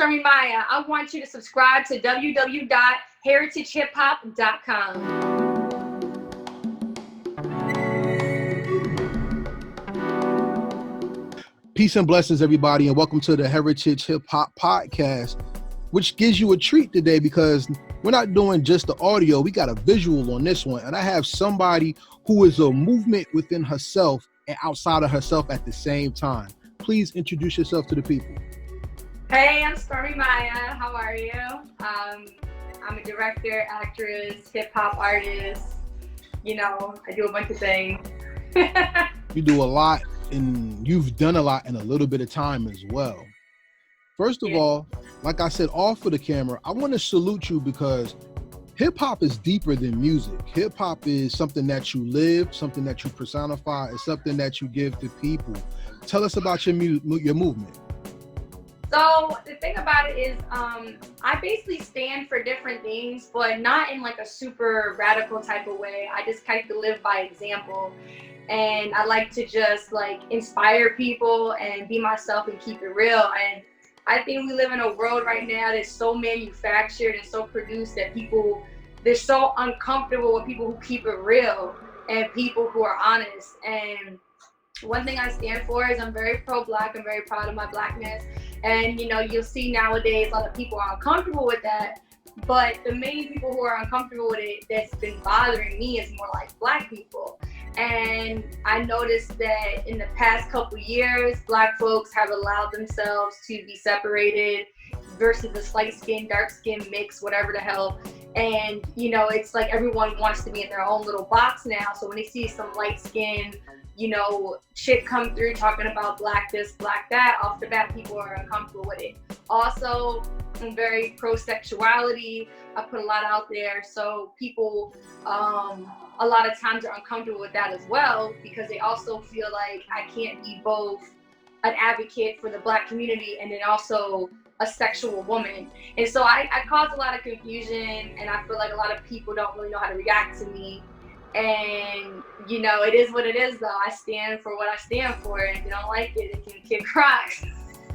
Stormi Maya. I want you to subscribe to www.heritagehiphop.com. Peace and blessings, everybody, and welcome to the Heritage Hip Hop Podcast, which gives you a treat today because we're not doing just the audio. We got a visual on this one, and I have somebody who is a movement within herself and outside of herself at the same time. Please introduce yourself to the people. Hey, I'm Stormi Maya. How are you? I'm a director, actress, hip hop artist. You know, I do a bunch of things. You do a lot, and you've done a lot in a little bit of time as well. First of all, like I said off of the camera, I want to salute you because hip hop is deeper than music. Hip hop is something that you live, something that you personify, it's something that you give to people. Tell us about your movement. So the thing about it is, I basically stand for different things, but not in like a super radical type of way. I just kind of live by example. And I like to just like inspire people and be myself and keep it real. And I think we live in a world right now that's so manufactured and so produced that they're so uncomfortable with people who keep it real and people who are honest. And one thing I stand for is I'm very pro-Black. I'm very proud of my Blackness. And, you know, you'll see nowadays a lot of people are uncomfortable with that. But the main people who are uncomfortable with it that's been bothering me is more like Black people. And I noticed that in the past couple years, Black folks have allowed themselves to be separated versus the light skin, dark skin mix, whatever the hell. And, you know, it's like everyone wants to be in their own little box now. So when they see some light skin, you know, shit come through talking about Black this, Black that, off the bat, people are uncomfortable with it. Also, I'm very pro-sexuality. I put a lot out there. So people, a lot of times are uncomfortable with that as well because they also feel like I can't be both an advocate for the Black community and then also a sexual woman. And so I cause a lot of confusion, and I feel like a lot of people don't really know how to react to me. And, you know, it is what it is, though. I stand for what I stand for, and if you don't like it, it can kick rocks.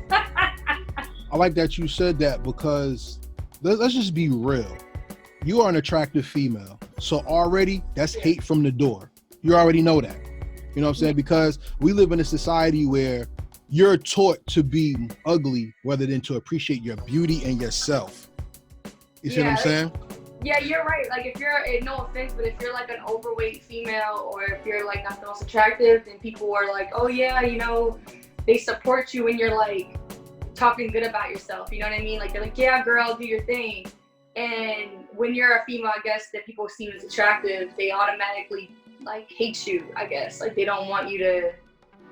I like that you said that because let's just be real. You are an attractive female. So already that's hate from the door. You already know that. You know what I'm saying? Because we live in a society where you're taught to be ugly rather than to appreciate your beauty and yourself. You see what I'm saying? Yeah, you're right. Like if you're, no offense, but if you're like an overweight female or if you're like not the most attractive, then people are like, oh yeah, you know, they support you when you're like talking good about yourself. You know what I mean? Like they're like, yeah, girl, do your thing. And when you're a female, I guess, that people see as attractive, they automatically like hate you, I guess. Like they don't want you to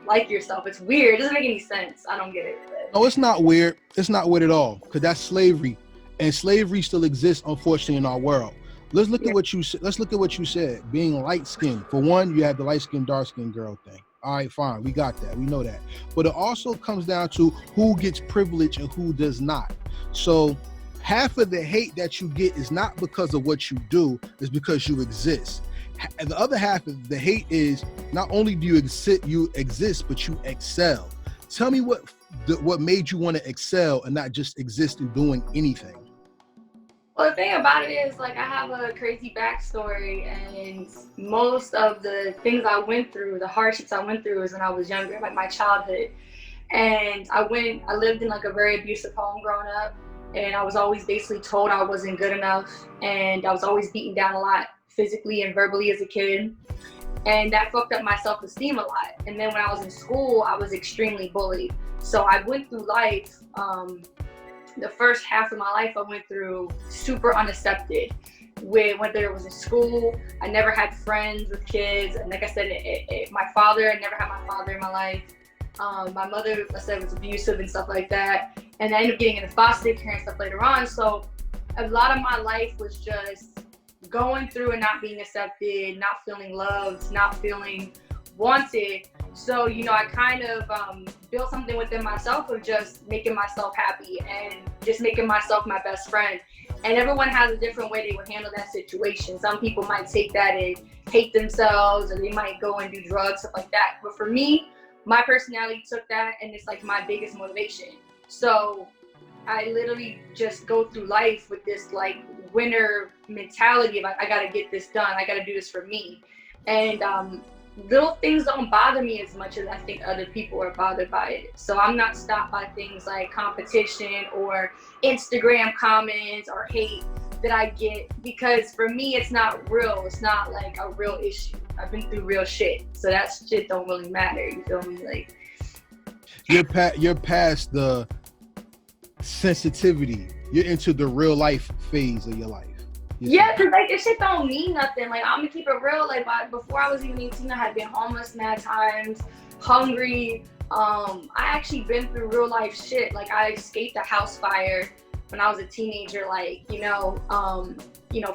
like yourself. It's weird. It doesn't make any sense. I don't get it. But. No, it's not weird. It's not weird at all because that's slavery. And slavery still exists, unfortunately, in our world. Let's look at what you said. Being light skinned. For one, you have the light skinned, dark skinned girl thing. All right, fine. We got that. We know that. But it also comes down to who gets privilege and who does not. So half of the hate that you get is not because of what you do, it's because you exist. And the other half of the hate is not only do you exist, but you excel. Tell me what made you want to excel and not just exist in doing anything. Well, the thing about it is, like, I have a crazy backstory, and most of the things I went through, the hardships I went through, was when I was younger, like my childhood. And I lived in like a very abusive home growing up, and I was always basically told I wasn't good enough, and I was always beaten down a lot physically and verbally as a kid. And that fucked up my self-esteem a lot. And then when I was in school, I was extremely bullied. So I went through life, the first half of my life I went through super unaccepted. Whether it was in school, I never had friends with kids. And like I said, my father, I never had my father in my life. My mother, I said, was abusive and stuff like that. And I ended up getting into foster care and stuff later on. So a lot of my life was just going through and not being accepted, not feeling loved, not feeling wanted. So, you know, I kind of built something within myself of just making myself happy and just making myself my best friend. And everyone has a different way they would handle that situation. Some people might take that and hate themselves, or they might go and do drugs, stuff like that. But for me, my personality took that, and it's like my biggest motivation. So I literally just go through life with this like winner mentality of I gotta get this done. I gotta do this for me. And little things don't bother me as much as I think other people are bothered by it. So I'm not stopped by things like competition or Instagram comments or hate that I get, because for me it's not real. It's not like a real issue. I've been through real shit, so that shit don't really matter. You feel me? Like you're past the sensitivity. You're into the real life phase of your life. Yeah, cause like this shit don't mean nothing. Like I'm gonna keep it real. Like before I was even 18, I had been homeless mad times, hungry. I actually been through real life shit. Like I escaped a house fire when I was a teenager. Like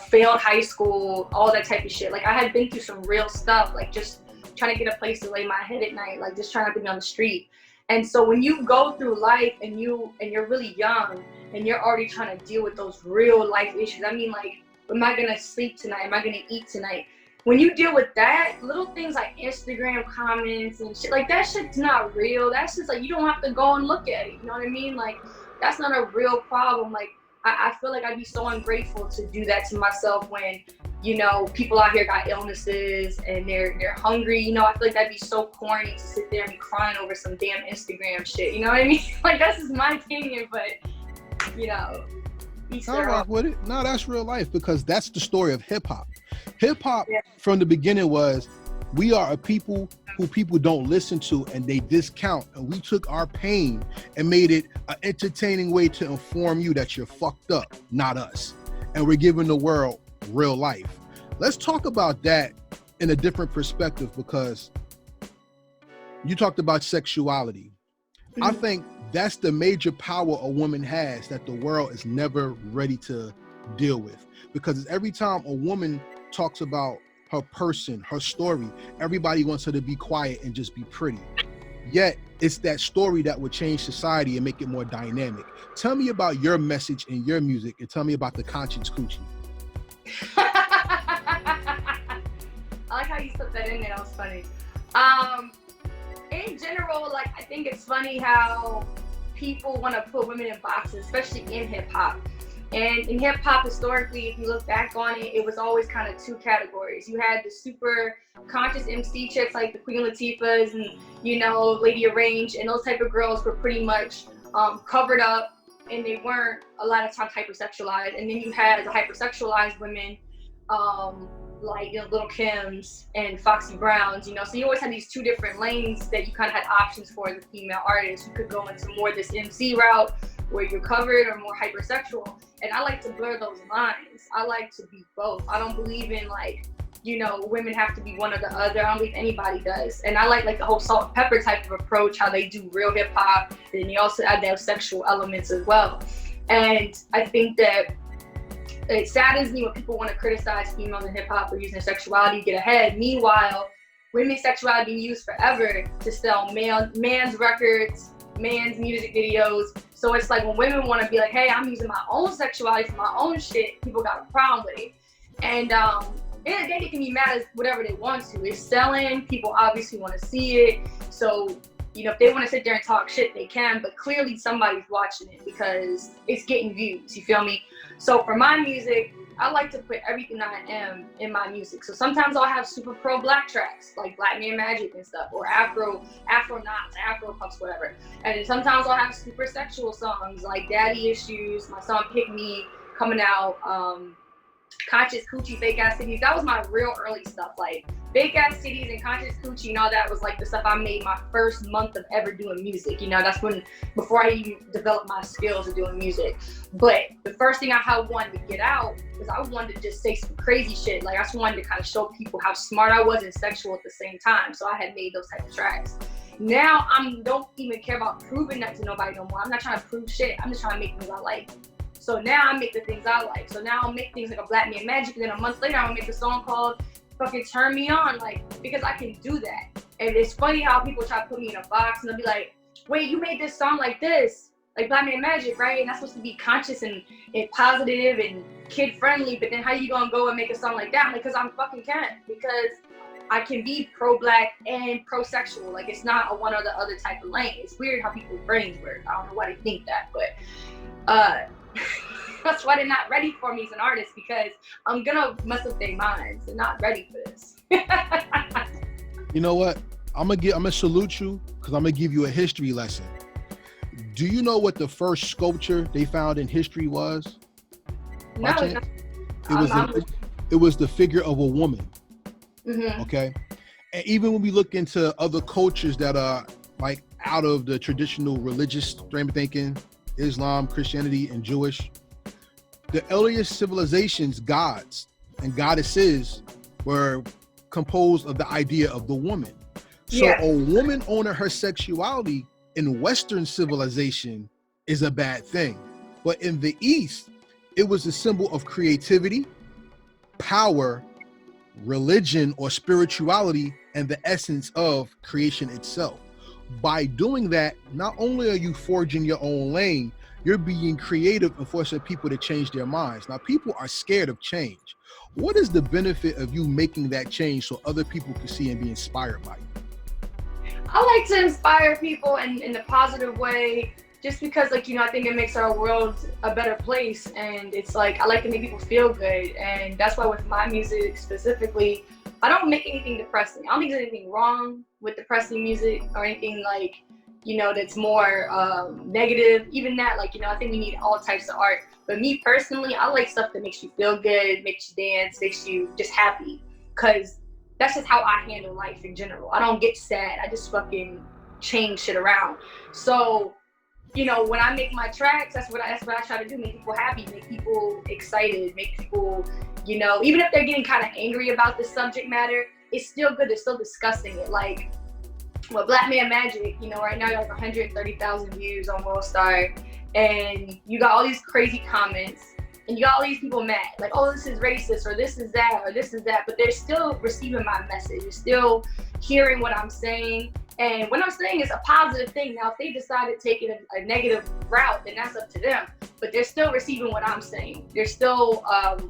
failed high school, all that type of shit. Like I had been through some real stuff. Like just trying to get a place to lay my head at night. Like just trying not to be on the street. And so when you go through life and you're really young and you're already trying to deal with those real life issues. I mean, like, am I gonna sleep tonight? Am I gonna eat tonight? When you deal with that, little things like Instagram comments and shit, like that shit's not real. That's just like, you don't have to go and look at it. You know what I mean? Like, that's not a real problem. Like, I feel like I'd be so ungrateful to do that to myself when, people out here got illnesses and they're hungry. I feel like that'd be so corny to sit there and be crying over some damn Instagram shit. You know what I mean? Like, that's just my opinion, but, I rock with it. No, that's real life, because that's the story of hip hop. Hip hop from the beginning was, we are a people who people don't listen to and they discount. And we took our pain and made it an entertaining way to inform you that you're fucked up, not us. And we're giving the world real life. Let's talk about that in a different perspective, because you talked about sexuality. Mm-hmm. I think that's the major power a woman has that the world is never ready to deal with. Because every time a woman talks about her person, her story, everybody wants her to be quiet and just be pretty. Yet it's that story that would change society and make it more dynamic. Tell me about your message in your music, and tell me about the conscious coochie. I like how you put that in there. That was funny. In general, like, I think it's funny how people want to put women in boxes, especially in hip hop. And in hip hop, historically, if you look back on it, it was always kind of two categories. You had the super conscious MC chicks like the Queen Latifahs and, Lady Arrange, and those type of girls were pretty much covered up, and they weren't a lot of times hypersexualized. And then you had the hypersexualized women, like Little Kims and Foxy Browns, so you always had these two different lanes that you kind of had options for as a female artist. You could go into more this MC route where you're covered, or more hypersexual. And I like to blur those lines. I like to be both. I don't believe in women have to be one or the other. I don't believe anybody does. And I like the whole salt and pepper type of approach, how they do real hip hop, and they also add those sexual elements as well. And I think that it saddens me when people want to criticize females in hip hop for using their sexuality to get ahead. Meanwhile, women's sexuality being used forever to sell man's records, man's music videos. So it's like when women want to be like, hey, I'm using my own sexuality for my own shit, people got a problem with it. And they can be mad at whatever they want to. It's selling, people obviously want to see it. So, if they want to sit there and talk shit, they can, but clearly somebody's watching it because it's getting views, you feel me? So for my music, I like to put everything I am in my music. So sometimes I'll have super pro black tracks, like Black Man Magic and stuff, or Afro knots, Afro puffs, whatever. And then sometimes I'll have super sexual songs like Daddy Issues, my song Pick Me coming out, Conscious Coochie, Fake Ass Cities. That was my real early stuff, like Fake Ass Cities and Conscious Coochie and all that was like the stuff I made my first month of ever doing music. That's before I even developed my skills of doing music. But the first thing I wanted to get out was I wanted to just say some crazy shit. Like I just wanted to kind of show people how smart I was and sexual at the same time. So I had made those type of tracks. Now I don't even care about proving that to nobody no more. I'm not trying to prove shit. I'm just trying to make things I like. So now I make the things I like. So now I'll make things like a Black Man Magic, and then a month later I'll make a song called fucking Turn Me On, like, because I can do that. And it's funny how people try to put me in a box and they'll be like, wait, you made this song like this, like Black Man Magic, right? And that's supposed to be conscious and positive and kid friendly, but then how you gonna go and make a song like that? Because I fucking can, because I can be pro-black and pro-sexual. Like, it's not a one or the other type of lane. It's weird how people's brains work. I don't know why they think that, but uh that's why they're not ready for me as an artist, because I'm gonna mess up their minds. They're not ready for this. You know what? I'm gonna salute you because I'm gonna give you a history lesson. Do you know what the first sculpture they found in history was? By No, chance? It was the figure of a woman. mm-hmm. Okay. And even when we look into other cultures that are like out of the traditional religious frame of thinking, Islam, Christianity, and Jewish, the earliest civilizations, gods and goddesses, were composed of the idea of the woman. So a woman owning her sexuality in Western civilization is a bad thing. But in the East, it was a symbol of creativity, power, religion, or spirituality, and the essence of creation itself. By doing that, not only are you forging your own lane, you're being creative and forcing people to change their minds. Now, people are scared of change. What is the benefit of you making that change so other people can see and be inspired by you? I like to inspire people in a positive way, just because, like, I think it makes our world a better place. And it's like, I like to make people feel good. And that's why with my music specifically, I don't make anything depressing. I don't think there's anything wrong with depressing music or anything like, that's more negative. Even that, like, I think we need all types of art. But me personally, I like stuff that makes you feel good, makes you dance, makes you just happy. Because that's just how I handle life in general. I don't get sad. I just fucking change shit around. So, when I make my tracks, that's what I try to do. Make people happy, make people excited, make people, even if they're getting kind of angry about the subject matter, it's still good. They're still discussing it. Like, well, Black Man Magic, right now you have like 130,000 views on World Star, and you got all these crazy comments, and you got all these people mad, like, oh, this is racist, or this is that, or this is that, but they're still receiving my message. They're still hearing what I'm saying. And what I'm saying is a positive thing. Now, if they decide to take it a negative route, then that's up to them. But they're still receiving what I'm saying. They're still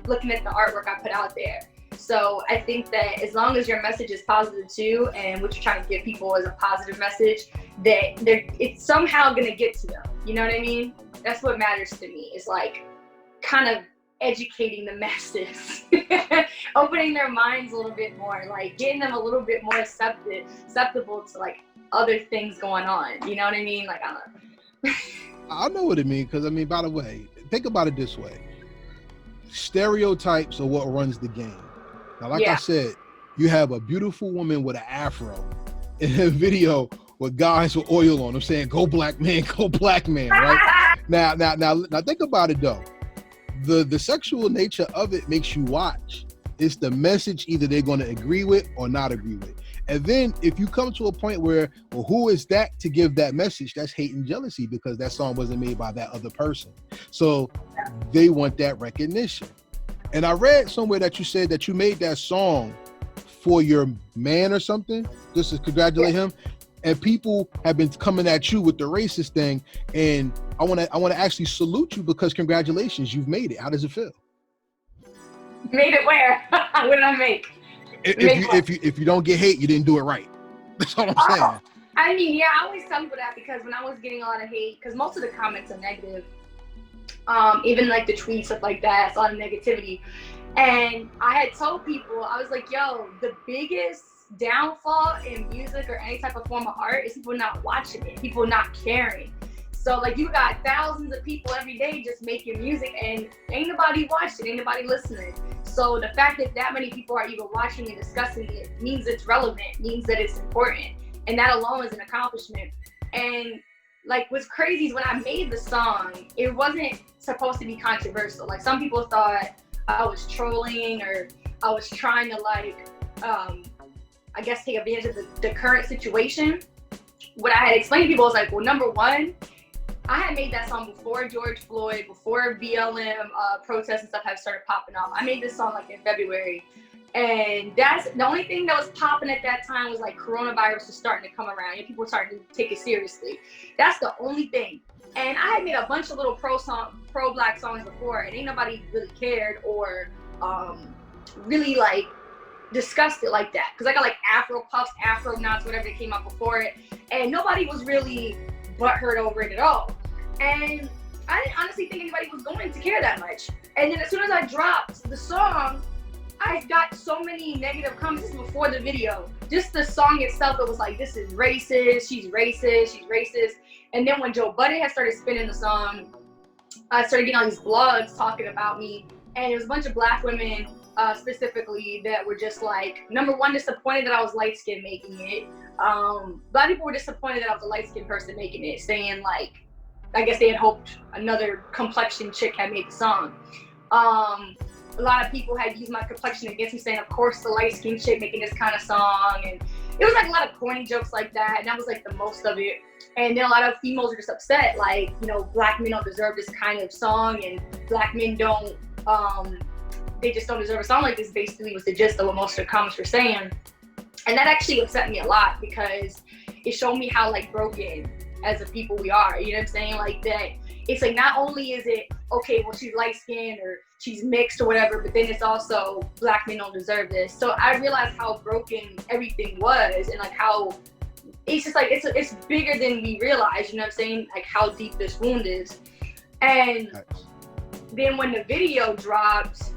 looking at the artwork I put out there. So I think that as long as your message is positive too, and what you're trying to give people is a positive message, that it's somehow gonna get to them. You know what I mean? That's what matters to me. Is like kind of educating the masses, opening their minds a little bit more, like getting them a little bit more susceptible to like other things going on. You know what I mean? Like, I don't know. I know what it means, because by the way, think about it this way. Stereotypes are what runs the game. Now, like I said, you have a beautiful woman with an afro in a video with guys with oil on them saying, go black man, right? Now think about it though. The sexual nature of it makes you watch. It's the message either they're going to agree with or not agree with. And then if you come to a point where, well, who is that to give that message? That's hate and jealousy, because that song wasn't made by that other person. So they want that recognition. And I read somewhere that you said that you made that song for your man or something, just to congratulate him. And people have been coming at you with the racist thing. And I want to actually salute you, because congratulations, you've made it. How does it feel? Made it where? What did I make? If you don't get hate, you didn't do it right. That's all I'm saying. I mean, yeah, I always tell people that, because when I was getting a lot of hate, because most of the comments are negative, even like the tweets, stuff like that, it's a lot of negativity. And I had told people, I was like, yo, the biggest downfall in music or any type of form of art is people not watching it, people not caring. So like, you got thousands of people every day just making music, and ain't nobody watching, ain't nobody listening. So the fact that that many people are even watching and discussing it means it's relevant, means that it's important. And that alone is an accomplishment. And like, what's crazy is when I made the song, it wasn't supposed to be controversial. Like, some people thought I was trolling, or I was trying to like, I guess, take advantage of the current situation. What I had explained to people was like, well, number one, I had made that song before George Floyd, before BLM protests and stuff had started popping up. I made this song like in February. And that's the only thing that was popping at that time, was like coronavirus was starting to come around and people were starting to take it seriously. That's the only thing. And I had made a bunch of little pro-black songs before, and ain't nobody really cared or really like discussed it like that. Cause I got like Afro puffs, Afro knots, whatever came out before it. And nobody was really butthurt over it at all. And I didn't honestly think anybody was going to care that much. And then as soon as I dropped the song, I got so many negative comments before the video. Just the song itself, it was like, this is racist, she's racist, she's racist. And then when Joe Budden had started spinning the song, I started getting all these blogs talking about me. And it was a bunch of Black women specifically that were just like, number one, disappointed that I was light-skinned making it. Black people were disappointed that I was a light-skinned person making it, saying like, I guess they had hoped another complexion chick had made the song. A lot of people had used my complexion against me, saying, of course, the light-skinned chick making this kind of song. And it was like a lot of corny jokes like that, and that was like the most of it. And then a lot of females were just upset, like, you know, Black men don't deserve this kind of song, and Black men don't, they just don't deserve a song like this, basically was the gist of what most of the comments were saying. And that actually upset me a lot, because it showed me how like broken as a people we are, you know what I'm saying? Like that, it's like, not only is it, okay, well, she's light-skinned or she's mixed or whatever, but then it's also Black men don't deserve this. So I realized how broken everything was, and like how it's just like, it's bigger than we realize, you know what I'm saying? Like how deep this wound is. And then when the video dropped,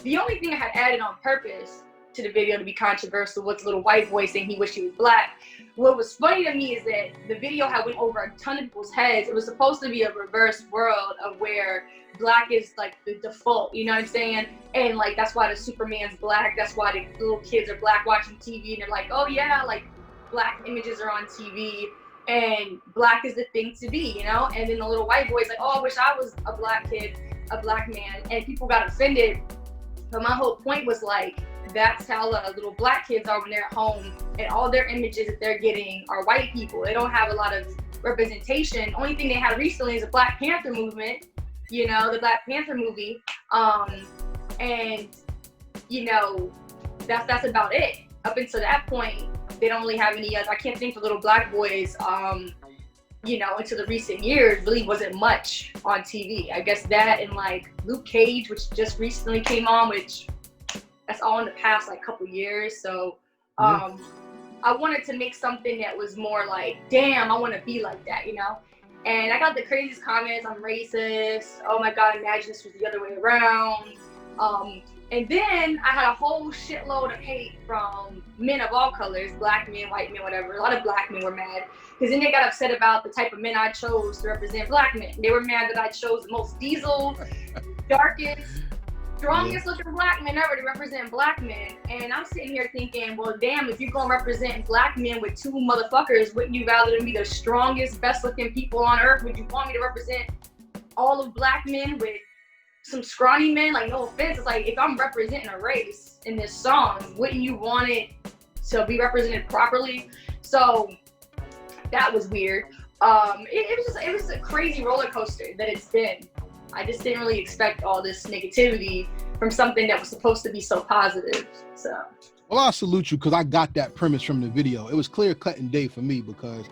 the only thing I had added on purpose to the video to be controversial was the little white boy saying he wished he was Black. What was funny to me is that the video had went over a ton of people's heads. It was supposed to be a reverse world of where Black is like the default, you know what I'm saying? And like, that's why the Superman's Black, that's why the little kids are Black watching TV, and they're like, oh yeah, like Black images are on TV, and Black is the thing to be, you know? And then the little white boy's like, oh, I wish I was a Black kid, a Black man, and people got offended. But my whole point was like, that's how little Black kids are when they're at home, and all their images that they're getting are white people. They don't have a lot of representation. Only thing they had recently is a Black Panther movement, you know, the Black Panther movie. And, you know, that's about it. Up until that point, they don't really have any, I can't think for little Black boys, you know, into the recent years, really wasn't much on TV. I guess that and like Luke Cage, which just recently came on, which that's all in the past like couple years. So I wanted to make something that was more like, damn, I want to be like that, you know? And I got the craziest comments, I'm racist, oh my God, imagine this was the other way around. And then I had a whole shitload of hate from men of all colors, Black men, white men, whatever. A lot of Black men were mad, because then they got upset about the type of men I chose to represent Black men. They were mad that I chose the most diesel, darkest, strongest looking Black men ever to represent Black men. And I'm sitting here thinking, well, damn, if you're gonna represent Black men with two motherfuckers, wouldn't you rather them be the strongest, best looking people on earth? Would you want me to represent all of Black men with some scrawny men? Like, no offense, it's like, if I'm representing a race in this song, wouldn't you want it to be represented properly? So that was weird. It was a crazy roller coaster that it's been. I just didn't really expect all this negativity from something that was supposed to be so positive. So, well, I salute you, because I got that premise from the video. It was clear cut and day for me, because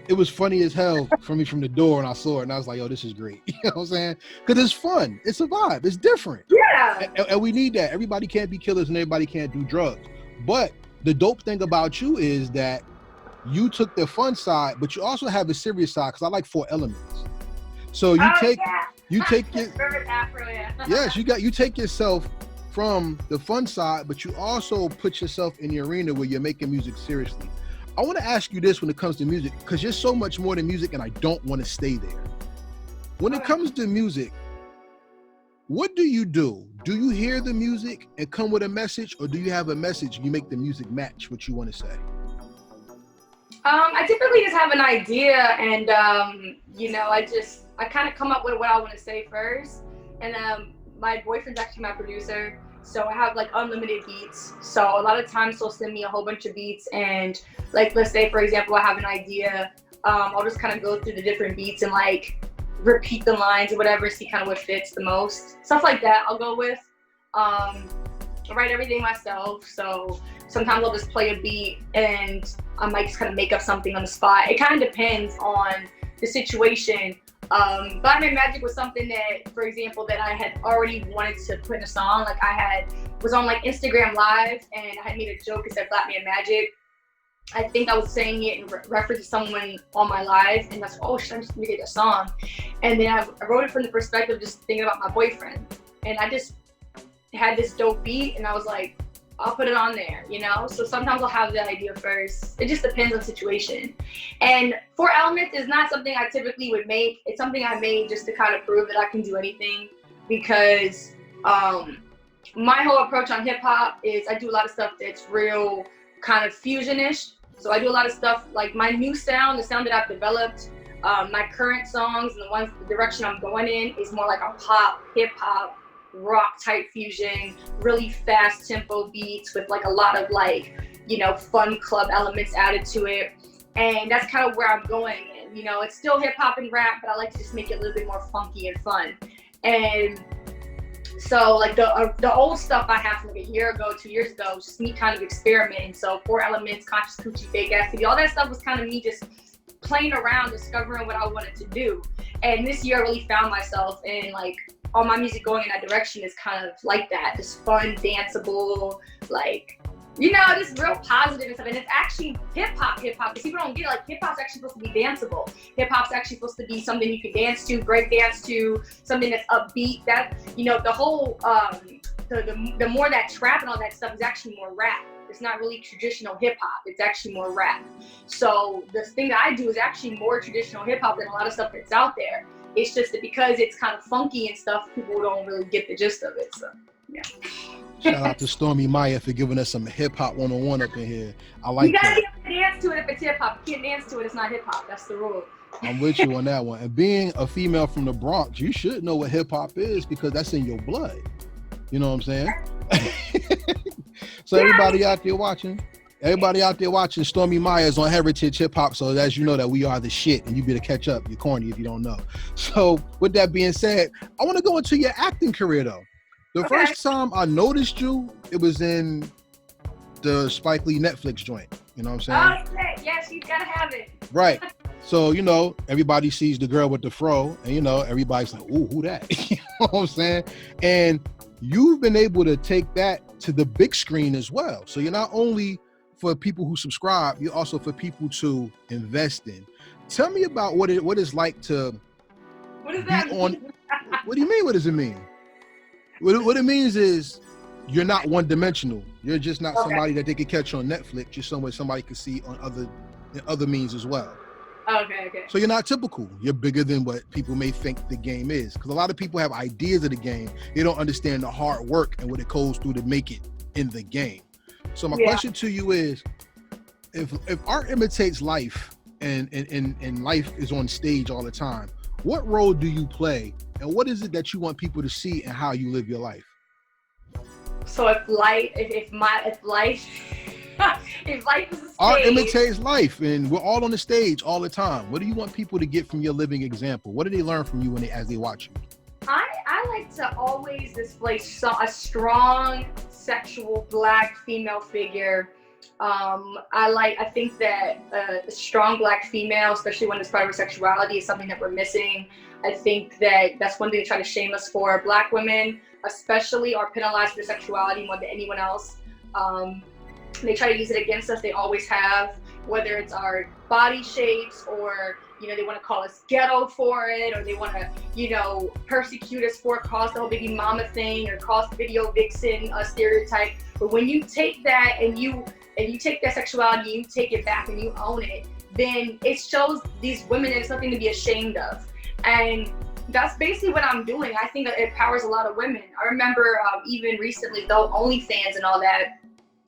it was funny as hell for me from the door, and I saw it and I was like, yo, this is great. You know what I'm saying? Because it's fun. It's a vibe. It's different. Yeah. And we need that. Everybody can't be killers and everybody can't do drugs. But the dope thing about you is that you took the fun side, but you also have a serious side, because I like 4 elements. So you take your yes, you take yourself from the fun side, but you also put yourself in the arena where you're making music seriously. I want to ask you this when it comes to music, because you're so much more than music, and I don't want to stay there. When it comes to music, what do? Do you hear the music and come with a message, or do you have a message and you make the music match what you want to say? I typically just have an idea, and you know, I kind of come up with what I want to say first. And my boyfriend's actually my producer, so I have like unlimited beats. So a lot of times he'll send me a whole bunch of beats, and like, let's say for example, I have an idea, I'll just kind of go through the different beats and like repeat the lines or whatever, see kind of what fits the most. Stuff like that I'll go with. I write everything myself, so sometimes I'll just play a beat and I might just kind of make up something on the spot. It kind of depends on the situation. Black Man Magic was something that, for example, that I had already wanted to put in a song. Like, was on like Instagram Live, and I had made a joke that said Black Man Magic. I think I was saying it in reference to someone on my live, and that's, oh shit, I'm just gonna get a song. And then I wrote it from the perspective of just thinking about my boyfriend. And I just had this dope beat, and I was like, I'll put it on there, you know? So sometimes I'll have the idea first. It just depends on the situation. And 4 Elements is not something I typically would make. It's something I made just to kind of prove that I can do anything, because my whole approach on hip hop is I do a lot of stuff that's real kind of fusionish. So I do a lot of stuff like my new sound, the sound that I've developed, my current songs and the direction I'm going in is more like a pop, hip hop, rock type fusion, really fast tempo beats with like a lot of like, you know, fun club elements added to it. And that's kind of where I'm going in. You know, it's still hip hop and rap, but I like to just make it a little bit more funky and fun. And so like the old stuff I have from like a year ago, 2 years ago, just me kind of experimenting. So 4 Elements, Conscious Coochie, Fake Ass City, all that stuff was kind of me just playing around, discovering what I wanted to do. And this year I really found myself in like all my music going in that direction is kind of like that, just fun, danceable, like, you know, just real positive and stuff. And it's actually hip hop, because people don't get it. Like, hip hop's actually supposed to be danceable. Hip hop's actually supposed to be something you can dance to, break dance to, something that's upbeat. That, you know, the whole, the more that trap and all that stuff is actually more rap. It's not really traditional hip hop. It's actually more rap. So the thing that I do is actually more traditional hip hop than a lot of stuff that's out there. It's just that because it's kind of funky and stuff, people don't really get the gist of it. So, yeah. Shout out to Stormi Maya for giving us some hip hop 101 up in here. I like that. You gotta be able to dance to it if it's hip hop. You can't dance to it, it's not hip hop. That's the rule. I'm with you on that one. And being a female from the Bronx, you should know what hip hop is because that's in your blood. You know what I'm saying? So everybody out there watching, Stormi Maya is on Heritage Hip Hop. So as you know that we are the shit, and you better catch up. You're corny if you don't know. So with that being said, I want to go into your acting career though. The first time I noticed you, it was in the Spike Lee Netflix joint. You know what I'm saying? Oh, yes, you gotta have it. Right. So, you know, everybody sees the girl with the fro, and, you know, everybody's like, ooh, who that? You know what I'm saying? And you've been able to take that to the big screen as well. So you're not only for people who subscribe, you're also for people to invest in. Tell me about what it's like to What does that mean? What do you mean? What does it mean? What it means is you're not one-dimensional. You're just not somebody that they could catch on Netflix. You're somewhere somebody could see on other means as well. Okay. So you're not typical. You're bigger than what people may think the game is. Because a lot of people have ideas of the game. They don't understand the hard work and what it goes through to make it in the game. So my question to you is, if art imitates life and life is on stage all the time, what role do you play? And what is it that you want people to see and how you live your life? So if life is a stage, art imitates life, and we're all on the stage all the time. What do you want people to get from your living example? What do they learn from you as they watch you? I like to always display a strong, sexual, Black female figure. I think that a strong Black female, especially when it's part of our sexuality, is something that we're missing. I think that that's one thing they try to shame us for. Black women, especially, are penalized for sexuality more than anyone else. They try to use it against us. They always have, whether it's our body shapes or, you know, they want to call us ghetto for it, or they want to, you know, persecute us for it, cause the whole baby mama thing, or cause the video vixen stereotype. But when you take that and you take that sexuality, you take it back and you own it, then it shows these women that it's nothing to be ashamed of. And that's basically what I'm doing. I think that it empowers a lot of women. I remember even recently, though, OnlyFans and all that,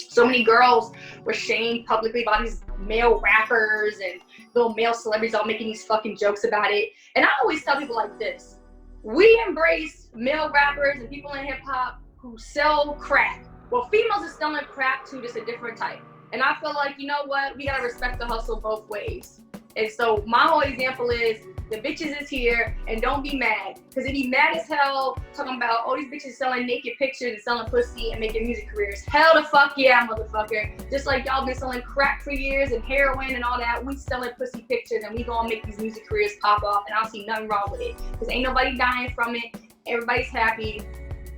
so many girls were shamed publicly by these male rappers and little male celebrities all making these fucking jokes about it. And I always tell people like this: we embrace male rappers and people in hip hop who sell crack. Well, females are selling crack too, just a different type. And I feel like, you know what? We gotta respect the hustle both ways. And so my whole example is, the bitches is here, and don't be mad. Because they be mad as hell talking about, oh, these bitches selling naked pictures and selling pussy and making music careers. Hell the fuck yeah, motherfucker. Just like y'all been selling crack for years and heroin and all that, we selling pussy pictures and we gonna make these music careers pop off, and I don't see nothing wrong with it. Because ain't nobody dying from it. Everybody's happy.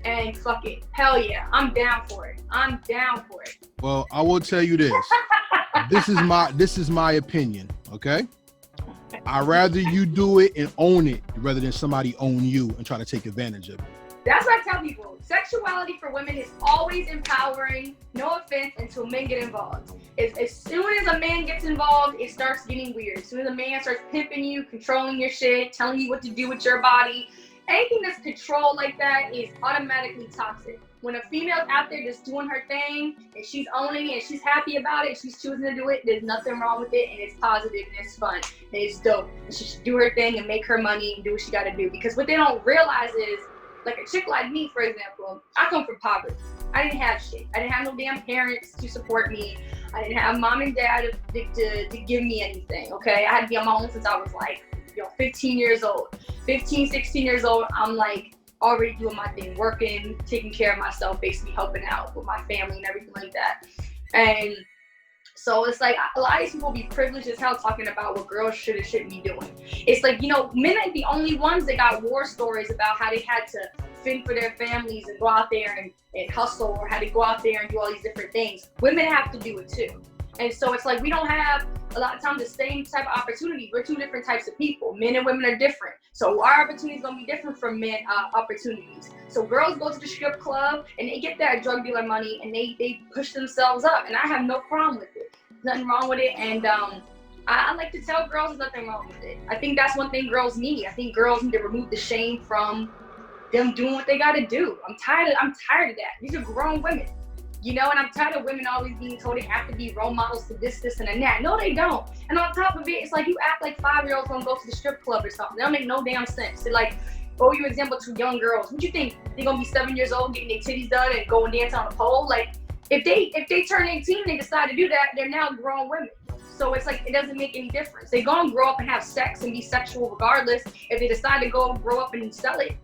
And fuck it. Hell yeah. I'm down for it. I'm down for it. Well, I will tell you this. this is my opinion, okay? I'd rather you do it and own it rather than somebody own you and try to take advantage of it. That's what I tell people. Sexuality for women is always empowering, no offense, until men get involved. As soon as a man gets involved, it starts getting weird. As soon as a man starts pimping you, controlling your shit, telling you what to do with your body, anything that's controlled like that is automatically toxic. When a female's out there just doing her thing and she's owning it and she's happy about it, she's choosing to do it, there's nothing wrong with it, and it's positive and it's fun and it's dope. And she should do her thing and make her money and do what she gotta do. Because what they don't realize is, like a chick like me, for example, I come from poverty. I didn't have shit. I didn't have no damn parents to support me. I didn't have mom and dad to give me anything, okay? I had to be on my own since I was like, 15 years old. 15, 16 years old, I'm like already doing my thing, working, taking care of myself, basically helping out with my family and everything like that. And so it's like a lot of these people be privileged as hell talking about what girls should and shouldn't be doing. It's like, men ain't the only ones that got war stories about how they had to fend for their families and go out there and hustle, or how to go out there and do all these different things. Women have to do it too. And so it's like we don't have a lot of times the same type of opportunity. We're two different types of people. Men and women are different. So our opportunities gonna be different from men opportunities. So girls go to the strip club and they get that drug dealer money and they push themselves up, and I have no problem with it. Nothing wrong with it. And I like to tell girls there's nothing wrong with it. I think that's one thing girls need. I think girls need to remove the shame from them doing what they gotta do. I'm tired of that. These are grown women. And I'm tired of women always being told they have to be role models to this, and that. No, they don't. And on top of it, it's like you act like 5-year-olds gonna go to the strip club or something. That don't make no damn sense. They're like, you example to young girls. What you think? They're gonna be 7 years old getting their titties done and go and dance on a pole? Like, if they turn 18 and they decide to do that, they're now grown women. So it's like, it doesn't make any difference. They gonna grow up and have sex and be sexual regardless. If they decide to go grow up and sell it,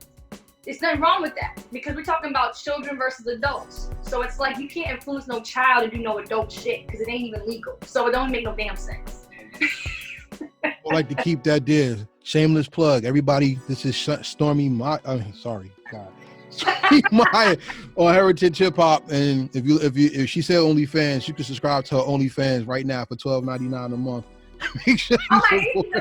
it's nothing wrong with that, because we're talking about children versus adults. So it's like you can't influence no child to do no adult shit because it ain't even legal. So it don't make no damn sense. I like to keep that there. Shameless plug. Everybody, this is Stormi Maya. Stormi Maya on Heritage Hip Hop. And if she said OnlyFans, you can subscribe to her OnlyFans right now for $12.99 a month. Make sure you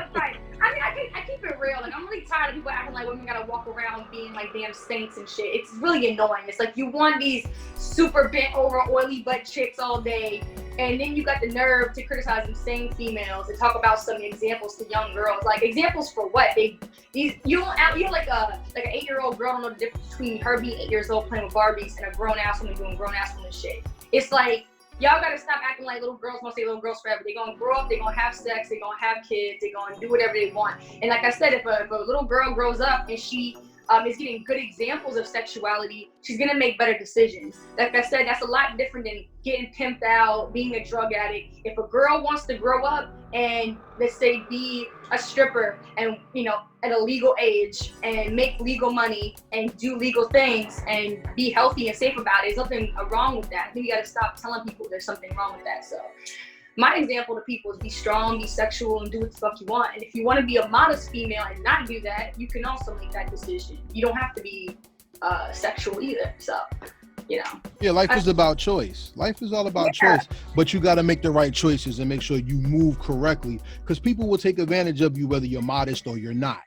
I keep it real. Like, I'm really tired of people acting like women gotta walk around being like damn saints and shit. It's really annoying. It's like you want these super bent over oily butt chicks all day, and then you got the nerve to criticize them same females and talk about some examples to young girls. Like, examples for what? You like an 8-year-old girl don't know the difference between her being 8 years old playing with Barbies and a grown ass woman doing grown ass woman shit. It's like, y'all gotta stop acting like little girls want to stay little girls forever. They're gonna grow up, they're gonna have sex, they're gonna have kids, they're gonna do whatever they want. And like I said, if a little girl grows up and she is getting good examples of sexuality, she's gonna make better decisions. Like I said, that's a lot different than getting pimped out, being a drug addict. If a girl wants to grow up and, let's say, be a stripper and, at a legal age and make legal money and do legal things and be healthy and safe about it, there's nothing wrong with that. I think you gotta stop telling people there's something wrong with that. So my example to people is be strong, be sexual, and do what the fuck you want. And if you want to be a modest female and not do that, you can also make that decision. You don't have to be sexual either. So, Yeah, life is about choice. Life is all about choice. But you got to make the right choices and make sure you move correctly, because people will take advantage of you whether you're modest or you're not.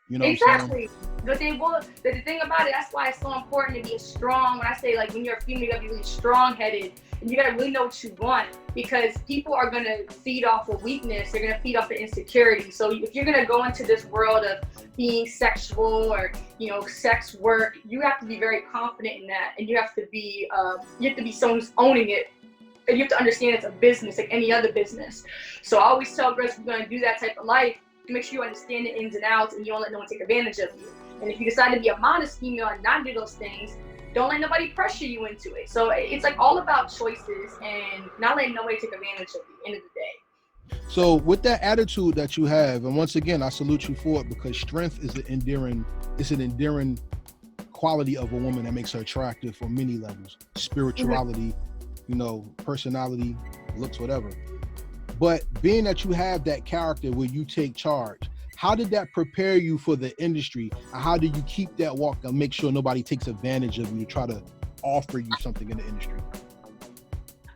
Exactly. But they will. The thing about it, that's why it's so important to be strong. When I say, like, when you're a female, you gotta be really strong-headed, and you gotta really know what you want, because people are gonna feed off of weakness. They're gonna feed off of insecurity. So if you're gonna go into this world of being sexual or sex work, you have to be very confident in that, and you have to be someone who's owning it. And you have to understand it's a business like any other business. So I always tell girls, if you're gonna do that type of life, make sure you understand the ins and outs and you don't let no one take advantage of you. And if you decide to be a modest female and not do those things, don't let nobody pressure you into it. So it's like all about choices and not letting nobody take advantage of you at the end of the day. So with that attitude that you have, and once again, I salute you for it, because strength is an endearing quality of a woman that makes her attractive on many levels. Spirituality, personality, looks, whatever. But being that you have that character where you take charge, how did that prepare you for the industry? And how do you keep that walk and make sure nobody takes advantage of you to try to offer you something in the industry?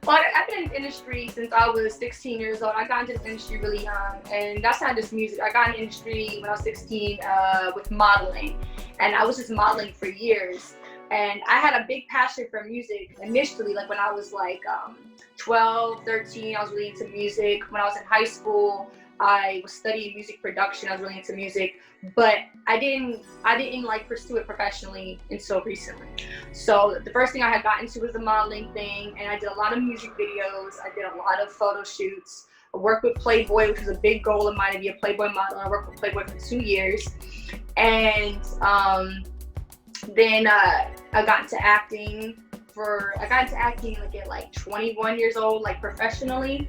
Well, I've been in the industry since I was 16 years old. I got into the industry really young, and that's not just music. I got in the industry when I was 16 with modeling, and I was just modeling for years. And I had a big passion for music initially, like when I was like 12, 13, I was really into music. When I was in high school, I was studying music production. I was really into music, but I didn't like pursue it professionally until recently. So the first thing I had got into was the modeling thing, and I did a lot of music videos. I did a lot of photo shoots. I worked with Playboy, which was a big goal of mine to be a Playboy model. I worked with Playboy for 2 years, and then I got into acting like at like 21 years old, like professionally.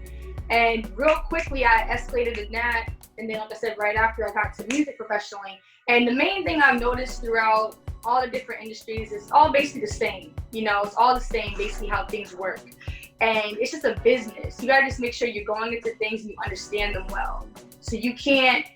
And real quickly, I escalated in that. And then, like I said, right after I got to music professionally. And the main thing I've noticed throughout all the different industries is all basically the same. You know, it's all the same, basically how things work. And it's just a business. You gotta just make sure you're going into things and you understand them well. So you can't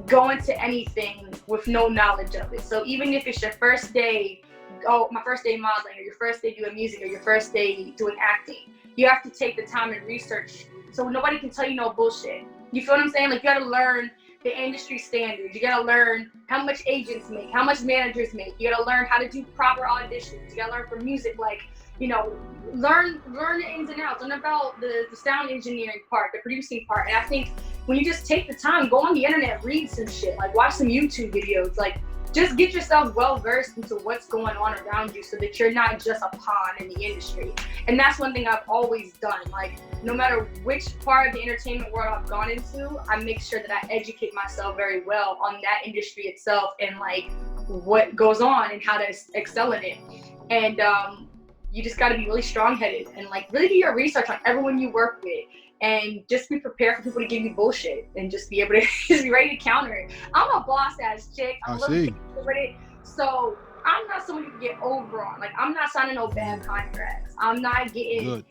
go into anything with no knowledge of it. So even if it's your first day, my first day modeling, or your first day doing music, or your first day doing acting, you have to take the time and research so nobody can tell you no bullshit. You feel what I'm saying? Like, you gotta learn the industry standards. You gotta learn how much agents make, how much managers make. You gotta learn how to do proper auditions. You gotta learn for music, like, you know, learn the ins and outs. Learn about the sound engineering part, the producing part. And I think when you just take the time, go on the internet, read some shit, like watch some YouTube videos, like just get yourself well versed into what's going on around you so that you're not just a pawn in the industry. And that's one thing I've always done. Like, no matter which part of the entertainment world I've gone into, I make sure that I educate myself very well on that industry itself and like what goes on and how to excel in it. And you just got to be really strong-headed and like really do your research on everyone you work with. And just be prepared for people to give you bullshit and just be able to just be ready to counter it. I'm a boss ass chick. I'm so I'm not someone you can get over on. Like, I'm not signing no bad contracts. I'm not getting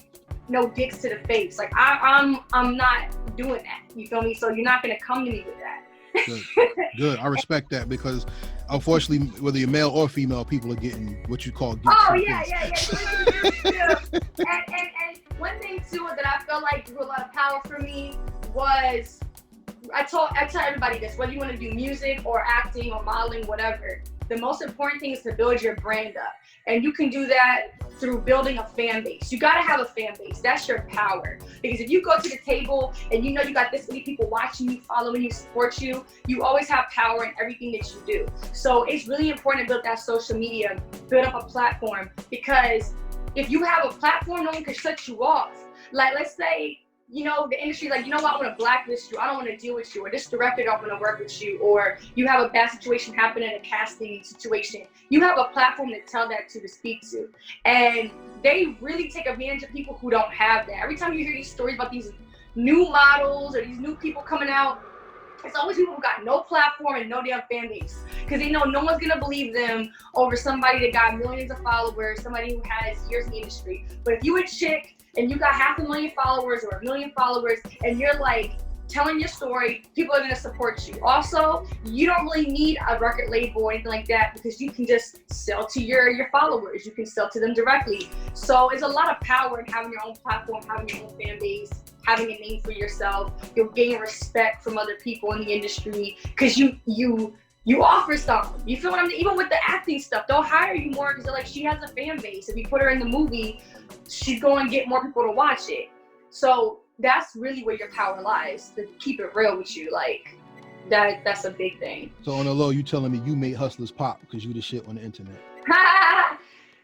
no dicks to the face. Like, I'm not doing that. You feel me? So you're not gonna come to me with that. Good. I respect that, because unfortunately, whether you're male or female, people are getting what you call. Yeah. And one thing too that I felt like drew a lot of power for me was I tell everybody this: whether you want to do music or acting or modeling, whatever, the most important thing is to build your brand up, and you can do that through building a fan base. You gotta have a fan base. That's your power. Because if you go to the table and you know you got this many people watching you, following you, support you, you always have power in everything that you do. So it's really important to build that social media, build up a platform, because if you have a platform, no one can shut you off. Like, let's say, you know, the industry, like, you know what, I want to blacklist you, I don't want to deal with you, or this director don't want to work with you, or you have a bad situation happen in a casting situation. You have a platform to tell that to speak to. And they really take advantage of people who don't have that. Every time you hear these stories about these new models or these new people coming out, it's always people who got no platform and no damn fan base, because they know no one's gonna believe them over somebody that got millions of followers, somebody who has years in the industry. But if you a chick and you got 500,000 followers or 1 million followers and you're like telling your story, people are gonna support you. Also, you don't really need a record label or anything like that, because you can just sell to your followers. You can sell to them directly. So it's a lot of power in having your own platform, having your own fan base, having a name for yourself. You'll gain respect from other people in the industry because you offer something. You feel what I mean? Even with the acting stuff, they'll hire you more because they're like, she has a fan base. If you put her in the movie, she's going to get more people to watch it. So that's really where your power lies, to keep it real with you. Like, that's a big thing. So on the low, you telling me you made hustlers pop because you the shit on the internet?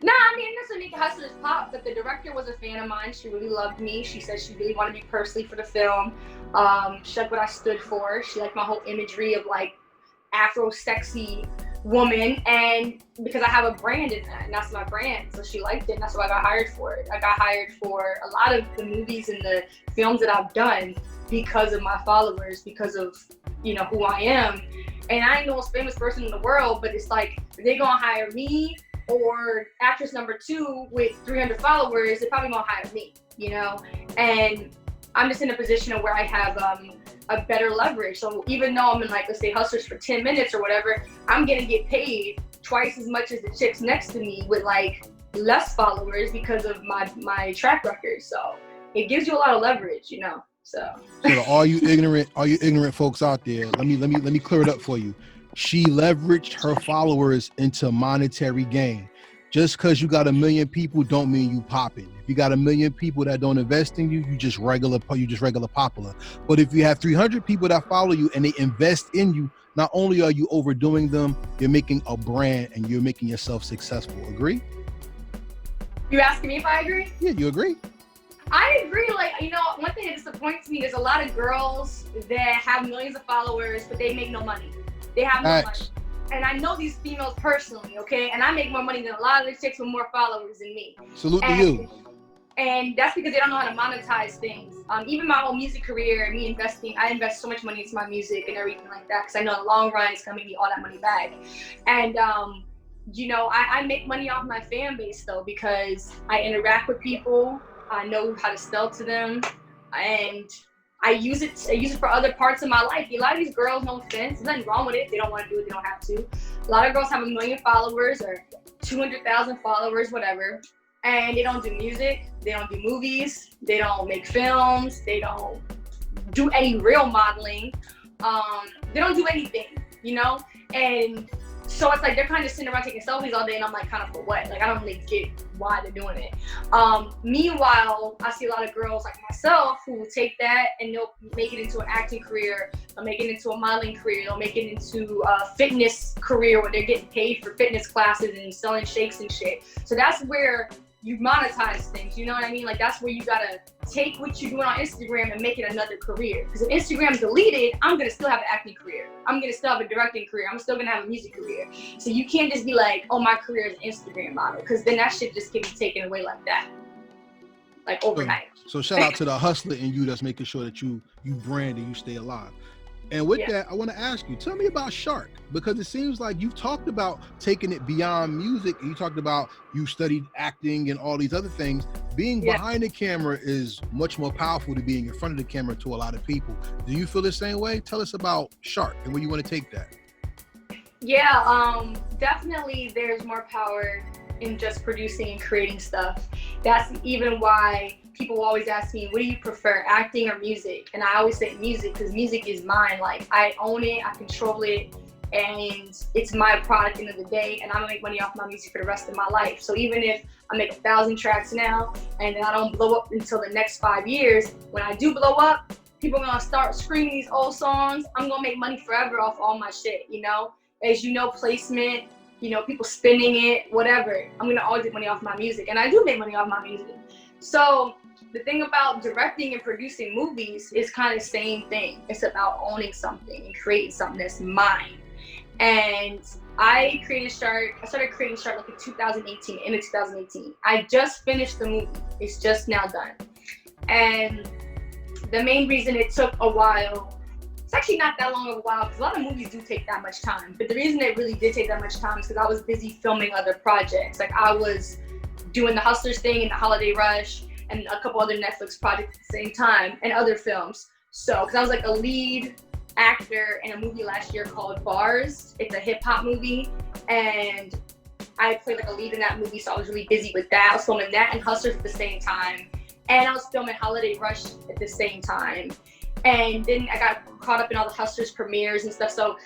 No, I mean, this would make hustlers pop, but the director was a fan of mine. She really loved me. She said she really wanted me personally for the film. She liked what I stood for. She liked my whole imagery of like Afro sexy woman, and because I have a brand in that, and that's my brand, so she liked it, and that's why I got hired for it. I got hired for a lot of the movies and the films that I've done because of my followers, because of, you know, who I am. And I ain't the most famous person in the world, but it's like, if they gonna hire me or actress number 2 with 300 followers, they're probably gonna hire me, you know? And I'm just in a position of where I have a better leverage. So even though I'm in, like, let's say Hustlers for 10 minutes or whatever, I'm gonna get paid twice as much as the chicks next to me with like less followers because of my track record. So it gives you a lot of leverage, you know. So to all you ignorant folks out there, let me clear it up for you. She leveraged her followers into monetary gain. Just because you got 1 million people don't mean you popping. If you got 1 million people that don't invest in you, you just regular popular. But if you have 300 people that follow you and they invest in you, not only are you overdoing them, you're making a brand and you're making yourself successful. Agree? you asking me if I agree? Yeah, you agree. I agree. Like, you know, one thing that disappoints me is a lot of girls that have millions of followers, but they make no money. They have no money. And I know these females personally, okay? And I make more money than a lot of the chicks with more followers than me. Salute to you. And that's because they don't know how to monetize things. Even my whole music career, me investing, I invest so much money into my music and everything like that because I know in the long run it's gonna make me all that money back. And you know, I make money off my fan base though because I interact with people, I know how to sell to them, and I use it for other parts of my life. A lot of these girls, no offense, there's nothing wrong with it. They don't want to do it, they don't have to. A lot of girls have 1 million followers or 200,000 followers, whatever. And they don't do music, they don't do movies, they don't make films, they don't do any real modeling. They don't do anything, you know? And so it's like they're kind of sitting around taking selfies all day and I'm like, kind of for what? Like, I don't really get why they're doing it. Meanwhile, I see a lot of girls like myself who will take that and they'll make it into an acting career, they'll make it into a modeling career, they'll make it into a fitness career where they're getting paid for fitness classes and selling shakes and shit. So that's where you monetize things, you know what I mean? Like, that's where you gotta take what you're doing on Instagram and make it another career. Because if Instagram's deleted, I'm gonna still have an acting career. I'm gonna still have a directing career. I'm still gonna have a music career. So you can't just be like, oh, my career is an Instagram model, because then that shit just can be taken away like that, like overnight. So shout out to the hustler in you that's making sure that you brand and you stay alive. And with that, I want to ask you, tell me about Shark, because it seems like you've talked about taking it beyond music. And you talked about you studied acting and all these other things. Being behind the camera is much more powerful than being in front of the camera to a lot of people. Do you feel the same way? Tell us about Shark and where you want to take that. Yeah, definitely there's more power in just producing and creating stuff. That's even why people always ask me, what do you prefer, acting or music? And I always say music, because music is mine. Like, I own it, I control it, and it's my product at the end of the day, and I'm gonna make money off my music for the rest of my life. So even if I make 1,000 tracks now and then I don't blow up until the next 5 years, when I do blow up, people are gonna start screaming these old songs. I'm gonna make money forever off all my shit, you know? As you know, placement, you know, people spinning it, whatever. I'm gonna always make money off my music, and I do make money off my music. So the thing about directing and producing movies is kind of the same thing. It's about owning something and creating something that's mine. And I started creating Shark like in 2018, in 2018. I just finished the movie. It's just now done. And the main reason it took a while, it's actually not that long of a while, because a lot of movies do take that much time. But the reason it really did take that much time is because I was busy filming other projects. Like, I was doing the Hustlers thing and the Holiday Rush and a couple other Netflix projects at the same time, and other films. So, because I was like a lead actor in a movie last year called Bars. It's a hip hop movie, and I played like a lead in that movie, so I was really busy with that. I was filming that and Hustlers at the same time, and I was filming Holiday Rush at the same time. And then I got caught up in all the Hustlers premieres and stuff, so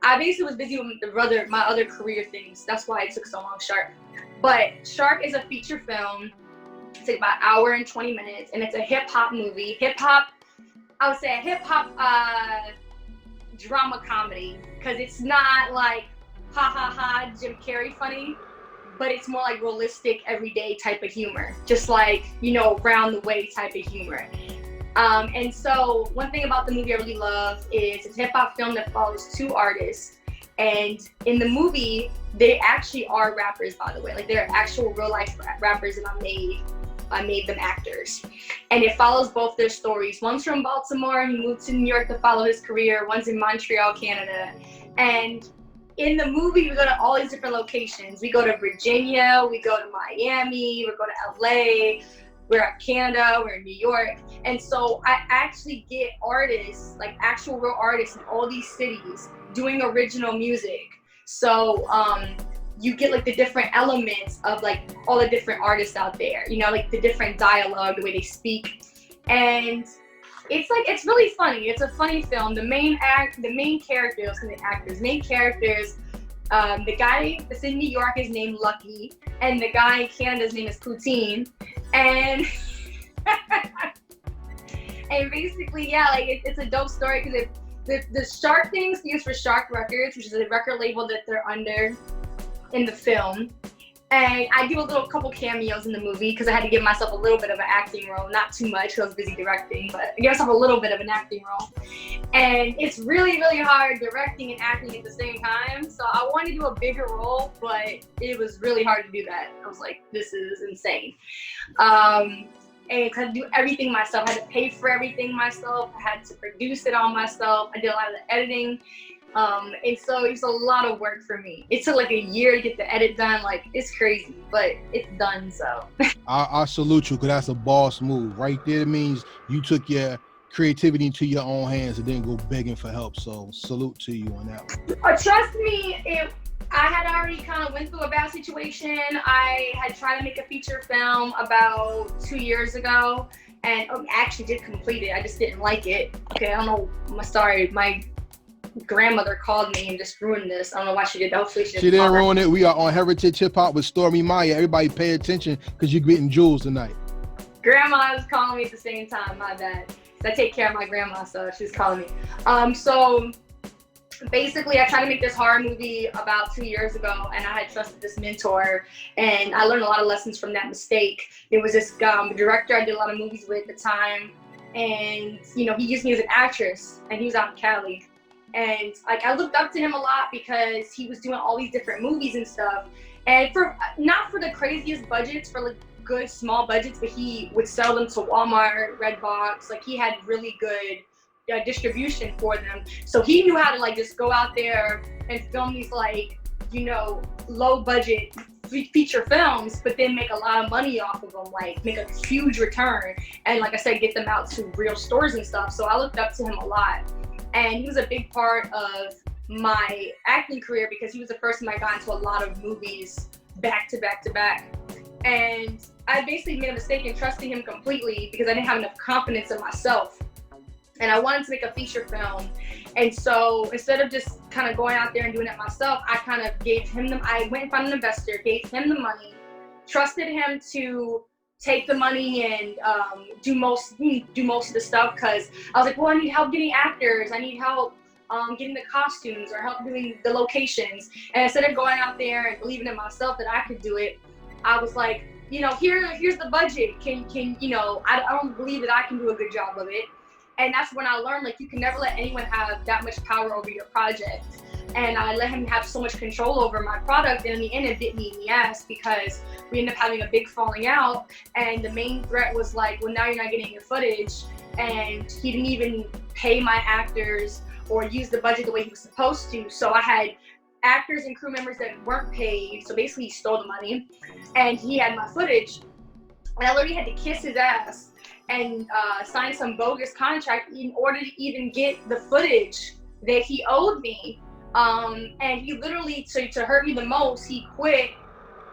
I basically was busy with my other career things. That's why it took so long, Shark. But Shark is a feature film. It's like about 1 hour and 20 minutes, and it's a hip hop movie. I would say a hip hop drama comedy, because it's not like ha ha ha Jim Carrey funny, but it's more like realistic, everyday type of humor, just like, you know, round the way type of humor. And so one thing about the movie I really love is it's a hip hop film that follows 2 artists. And in the movie, they actually are rappers, by the way. Like, they're actual real life rappers, and I made them actors. And it follows both their stories. One's from Baltimore, he moved to New York to follow his career. One's in Montreal, Canada. And in the movie, we go to all these different locations. We go to Virginia, we go to Miami, we go to LA, we're at Canada, we're in New York. And so I actually get artists, like actual real artists in all these cities doing original music. So you get like the different elements of like all the different artists out there, you know, like the different dialogue, the way they speak. And it's really funny. It's a funny film. The main characters, the guy that's in New York is named Lucky, and the guy in Canada's name is Poutine. And and basically, yeah, like it's a dope story because the Shark thing stands for Shark Records, which is a record label that they're under in the film. And I do a couple cameos in the movie because I had to give myself a little bit of an acting role, not too much because I was busy directing, but I gave myself a little bit of an acting role. And it's really, really hard directing and acting at the same time. So I wanted to do a bigger role, but it was really hard to do that. I was like, this is insane. And I had to do everything myself. I had to pay for everything myself. I had to produce it all myself. I did a lot of the editing. And so it was a lot of work for me. It took like a year to get the edit done. Like, it's crazy, but it's done, so. I salute you, because that's a boss move. Right there means you took your creativity into your own hands and didn't go begging for help. So salute to you on that one. Trust me, I had already kind of went through a bad situation. I had tried to make a feature film about 2 years ago, and I actually did complete it. I just didn't like it. Okay, I don't know. I'm sorry. My grandmother called me and just ruined this. I don't know why she did that. Hopefully she didn't ruin it. We are on Heritage Hip Hop with Stormi Maya. Everybody pay attention because you're getting jewels tonight. Grandma was calling me at the same time. My bad. I take care of my grandma, so she's calling me. So basically, I tried to make this horror movie about 2 years ago, and I had trusted this mentor, and I learned a lot of lessons from that mistake. There was this director I did a lot of movies with at the time, and you know, he used me as an actress, and he was out in Cali. And like, I looked up to him a lot because he was doing all these different movies and stuff. And not for the craziest budgets, for like good small budgets, but he would sell them to Walmart, Redbox. Like, he had really good distribution for them. So he knew how to like just go out there and film these like, you know, low budget feature films, but then make a lot of money off of them, like make a huge return. And like I said, get them out to real stores and stuff. So I looked up to him a lot. And he was a big part of my acting career because he was the person I got into a lot of movies back to back to back. And I basically made a mistake in trusting him completely because I didn't have enough confidence in myself. And I wanted to make a feature film. And so instead of just kind of going out there and doing it myself, I kind of I went and found an investor, gave him the money, trusted him to take the money and do most of the stuff, because I was like, well, I need help getting actors, I need help getting the costumes, or help doing the locations. And instead of going out there and believing in myself that I could do it, I was like, you know, here's the budget. Can you know, I don't believe that I can do a good job of it. And that's when I learned, like, you can never let anyone have that much power over your project. And I let him have so much control over my product, and in the end it bit me in the ass because we ended up having a big falling out, and the main threat was like, well, now you're not getting your footage, and he didn't even pay my actors or use the budget the way he was supposed to. So I had actors and crew members that weren't paid, so basically he stole the money, and he had my footage, and I literally had to kiss his ass and sign some bogus contract in order to even get the footage that he owed me. And he literally, to hurt me the most, he quit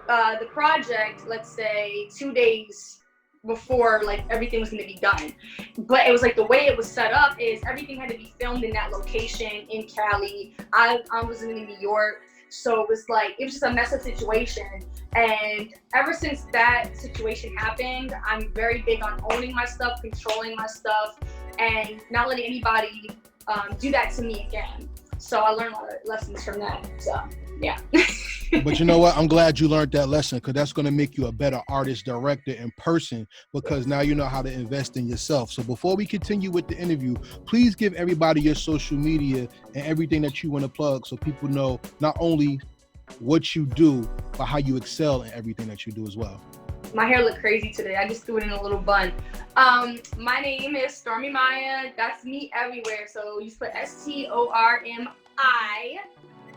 the project, let's say 2 days before like everything was going to be done. But it was like, the way it was set up is everything had to be filmed in that location in Cali. I was in New York, so it was just a messed up situation. And ever since that situation happened, I'm very big on owning my stuff, controlling my stuff, and not letting anybody do that to me again. So I learned a lot of lessons from that. So yeah. But you know what? I'm glad you learned that lesson, because that's going to make you a better artist, director, and person, because now you know how to invest in yourself. So before we continue with the interview, please give everybody your social media and everything that you want to plug, so people know not only what you do, but how you excel in everything that you do as well. My hair looked crazy today. I just threw it in a little bun. My name is Stormi Maya. That's me everywhere. So you put STORMI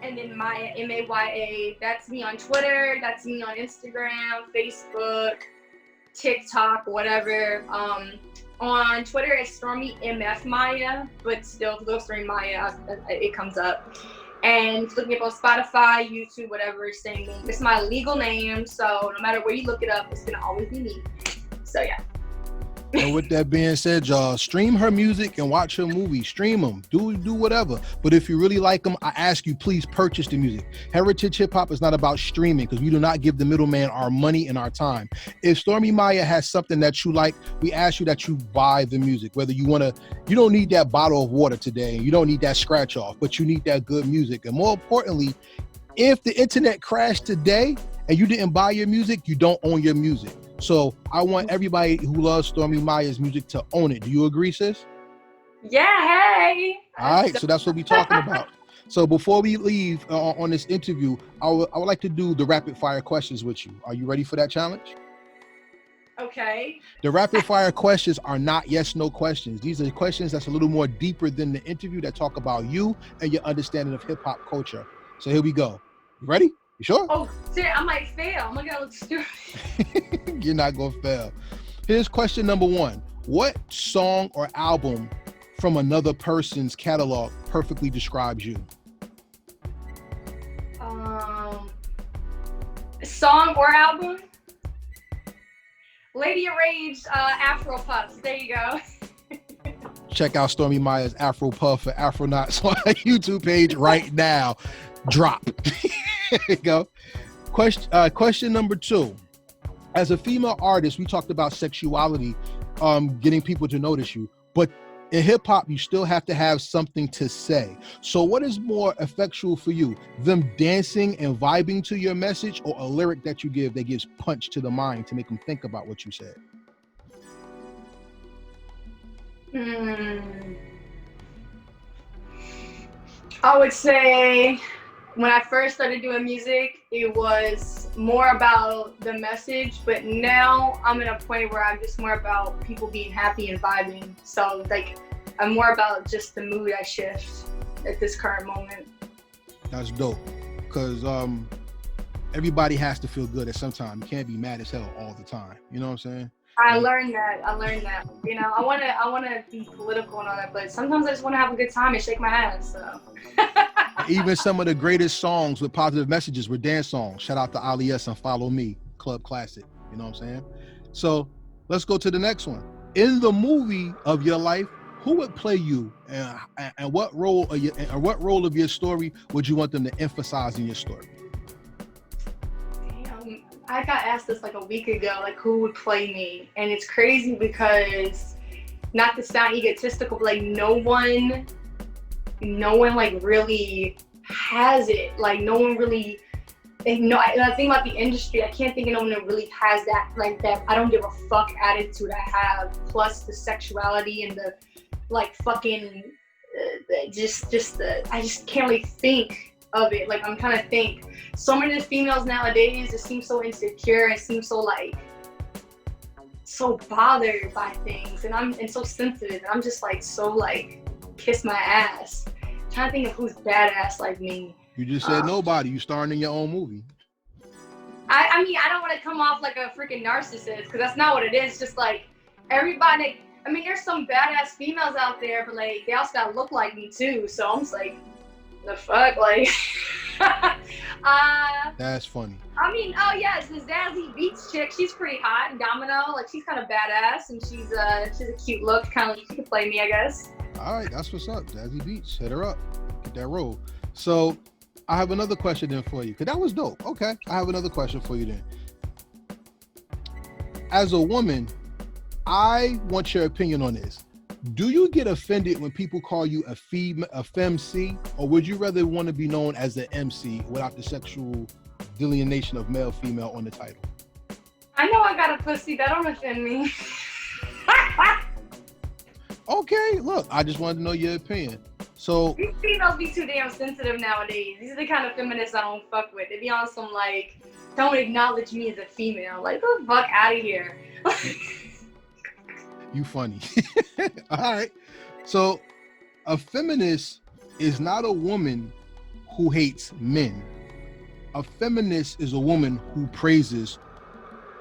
and then Maya, MAYA. That's me on Twitter. That's me on Instagram, Facebook, TikTok, whatever. On Twitter, it's Stormi MF Maya, but still, if you go Stormi Maya, it comes up. And look me up on Spotify, YouTube, whatever it's saying. It's my legal name, so no matter where you look it up, it's gonna always be me. So yeah. And with that being said, y'all, stream her music and watch her movies. Stream them. Do whatever. But if you really like them, I ask you, please purchase the music. Heritage Hip Hop is not about streaming because we do not give the middleman our money and our time. If Stormi Maya has something that you like, we ask you that you buy the music. Whether you want to, you don't need that bottle of water today. You don't need that scratch off, but you need that good music. And more importantly, if the internet crashed today and you didn't buy your music, you don't own your music. So I want everybody who loves Stormi Maya's music to own it. Do you agree, sis? Yeah, hey. All right, so that's what we're talking about. So before we leave on this interview, I would like to do the rapid fire questions with you. Are you ready for that challenge? Okay. The rapid fire questions are not yes, no questions. These are questions that's a little more deeper than the interview that talk about you and your understanding of hip hop culture. So here we go. You ready? You sure? Oh, shit, I might fail. I'm gonna look stupid. You're not gonna fail. Here's question number 1. What song or album from another person's catalog perfectly describes you? Song or album? Lady of Rage, Afro Puffs. There you go. Check out Stormi Maya's Afro Puff and Afronauts on her YouTube page right now. Drop. There you go. Question number 2. As a female artist, we talked about sexuality, getting people to notice you, but in hip hop, you still have to have something to say. So what is more effectual for you? Them dancing and vibing to your message, or a lyric that you give that gives punch to the mind to make them think about what you said? I would say when I first started doing music, it was more about the message, but now I'm at a point where I'm just more about people being happy and vibing. So like, I'm more about just the mood I shift at this current moment. That's dope, because everybody has to feel good at some time. You can't be mad as hell all the time. You know what I'm saying? I learned that. You know, I wanna be political and all that, but sometimes I just wanna have a good time and shake my ass. So. Even some of the greatest songs with positive messages were dance songs. Shout out to Ali S and Follow Me, Club Classic. You know what I'm saying? So let's go to the next one. In the movie of your life, who would play you, and what role of your story would you want them to emphasize in your story? Damn, I got asked this like a week ago, like who would play me, and it's crazy because, not to sound egotistical, but like no one like really has it. Like no one really, and I think about the industry, I can't think of no one that really has that, like that I don't give a fuck attitude I have, plus the sexuality and the like fucking I just can't really think of it. Like I'm trying to think. So many of the females nowadays just seem so insecure and seem so like so bothered by things, and so sensitive. And I'm just like so like kiss my ass. I'm trying to think of who's badass like me. You just said nobody. You starring in your own movie. I mean, I don't want to come off like a freaking narcissist, because that's not what it is. Just like everybody. I mean, there's some badass females out there, but like they also gotta look like me too. So I'm just like, the fuck, like. That's funny. I mean, oh yeah, it's this Zazie Beetz chick. She's pretty hot. Domino, like she's kind of badass, and she's a cute look. Kind of, she could play me, I guess. All right, that's what's up. Zazie Beetz, hit her up. Get that role. So I have another question then for you, because that was dope. Okay, I have another question for you then. As a woman, I want your opinion on this. Do you get offended when people call you a femc, or would you rather want to be known as an MC without the sexual delineation of male, female on the title? I know I got a pussy. That don't offend me. Okay, look, I just wanted to know your opinion. So these females be too damn sensitive nowadays. These are the kind of feminists I don't fuck with. They be on some like, don't acknowledge me as a female. Like, get the fuck out of here. You funny. All right. So a feminist is not a woman who hates men. A feminist is a woman who praises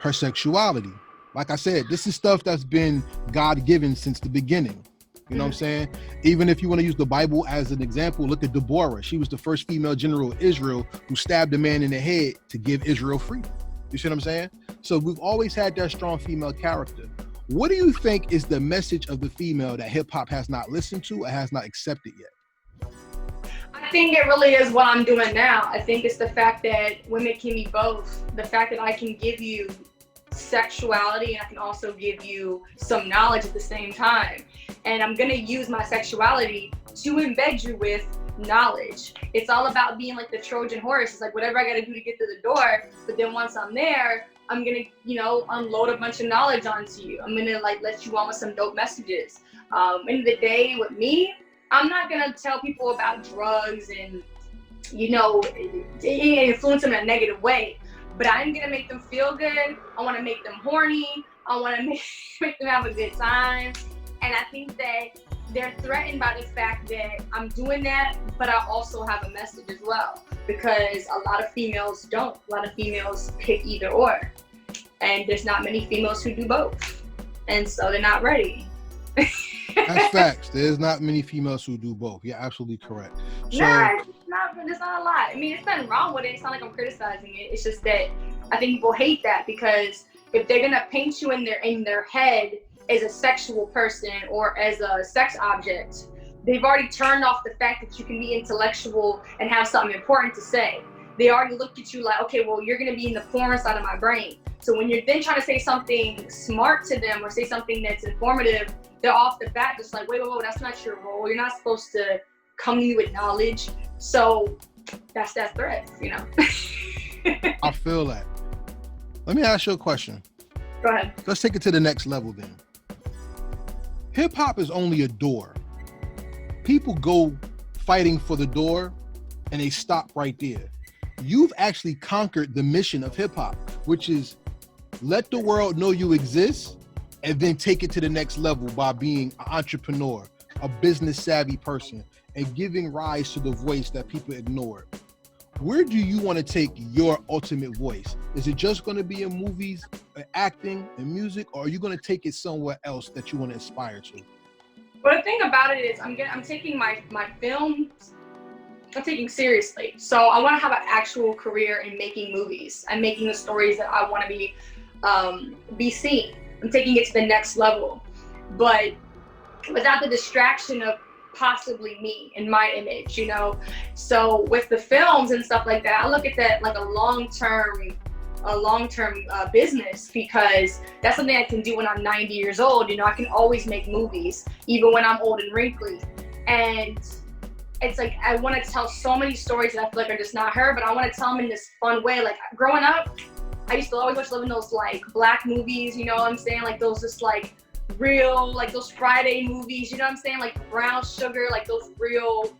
her sexuality. Like I said, this is stuff that's been God-given since the beginning. You know what I'm saying? Even if you want to use the Bible as an example, look at Deborah. She was the first female general of Israel who stabbed a man in the head to give Israel freedom. You see what I'm saying? So we've always had that strong female character. What do you think is the message of the female that hip hop has not listened to or has not accepted yet? I think it really is what I'm doing now. I think it's the fact that women can be both. The fact that I can give you sexuality and I can also give you some knowledge at the same time. And I'm gonna use my sexuality to embed you with knowledge. It's all about being like the Trojan horse. It's like whatever I gotta do to get to the door, but then once I'm there, I'm gonna, unload a bunch of knowledge onto you. I'm gonna like let you on with some dope messages. End of the day with me, I'm not gonna tell people about drugs and, influence them in a negative way. But I'm gonna make them feel good. I wanna make them horny. I wanna make them have a good time. And I think that they're threatened by the fact that I'm doing that, but I also have a message as well. Because a lot of females don't. A lot of females pick either or. And there's not many females who do both. And so they're not ready. That's facts. There's not many females who do both. You're absolutely correct. So, there's not a lot. I mean, there's nothing wrong with it. It's not like I'm criticizing it. It's just that I think people hate that because if they're gonna paint you in their head as a sexual person or as a sex object, they've already turned off the fact that you can be intellectual and have something important to say. They already looked at you like, okay, well, you're gonna be in the porn side of my brain. So when you're then trying to say something smart to them or say something that's informative, they're off the bat just like, wait, that's not your role. You're not supposed to come to you with knowledge. So that's that threat, I feel that. Let me ask you a question. Go ahead. Let's take it to the next level then. Hip hop is only a door. People go fighting for the door and they stop right there. You've actually conquered the mission of hip hop, which is let the world know you exist and then take it to the next level by being an entrepreneur, a business savvy person, and giving rise to the voice that people ignored. Where do you want to take your ultimate voice? Is it just going to be in movies, acting, and music, or are you going to take it somewhere else that you want to aspire to? Well, the thing about it is I'm taking my films, I'm taking seriously. So I want to have an actual career in making movies and making the stories that I want to be seen. I'm taking it to the next level, but without the distraction of possibly me and my image, So with the films and stuff like that, I look at that like a long-term business because that's something I can do when I'm 90 years old. I can always make movies, even when I'm old and wrinkly. And it's like, I want to tell so many stories that I feel like are just not heard, but I want to tell them in this fun way. Like growing up, I used to always watch those like black movies, you know what I'm saying? Like those just like real, like those Friday movies, you know what I'm saying? Like Brown Sugar, like those real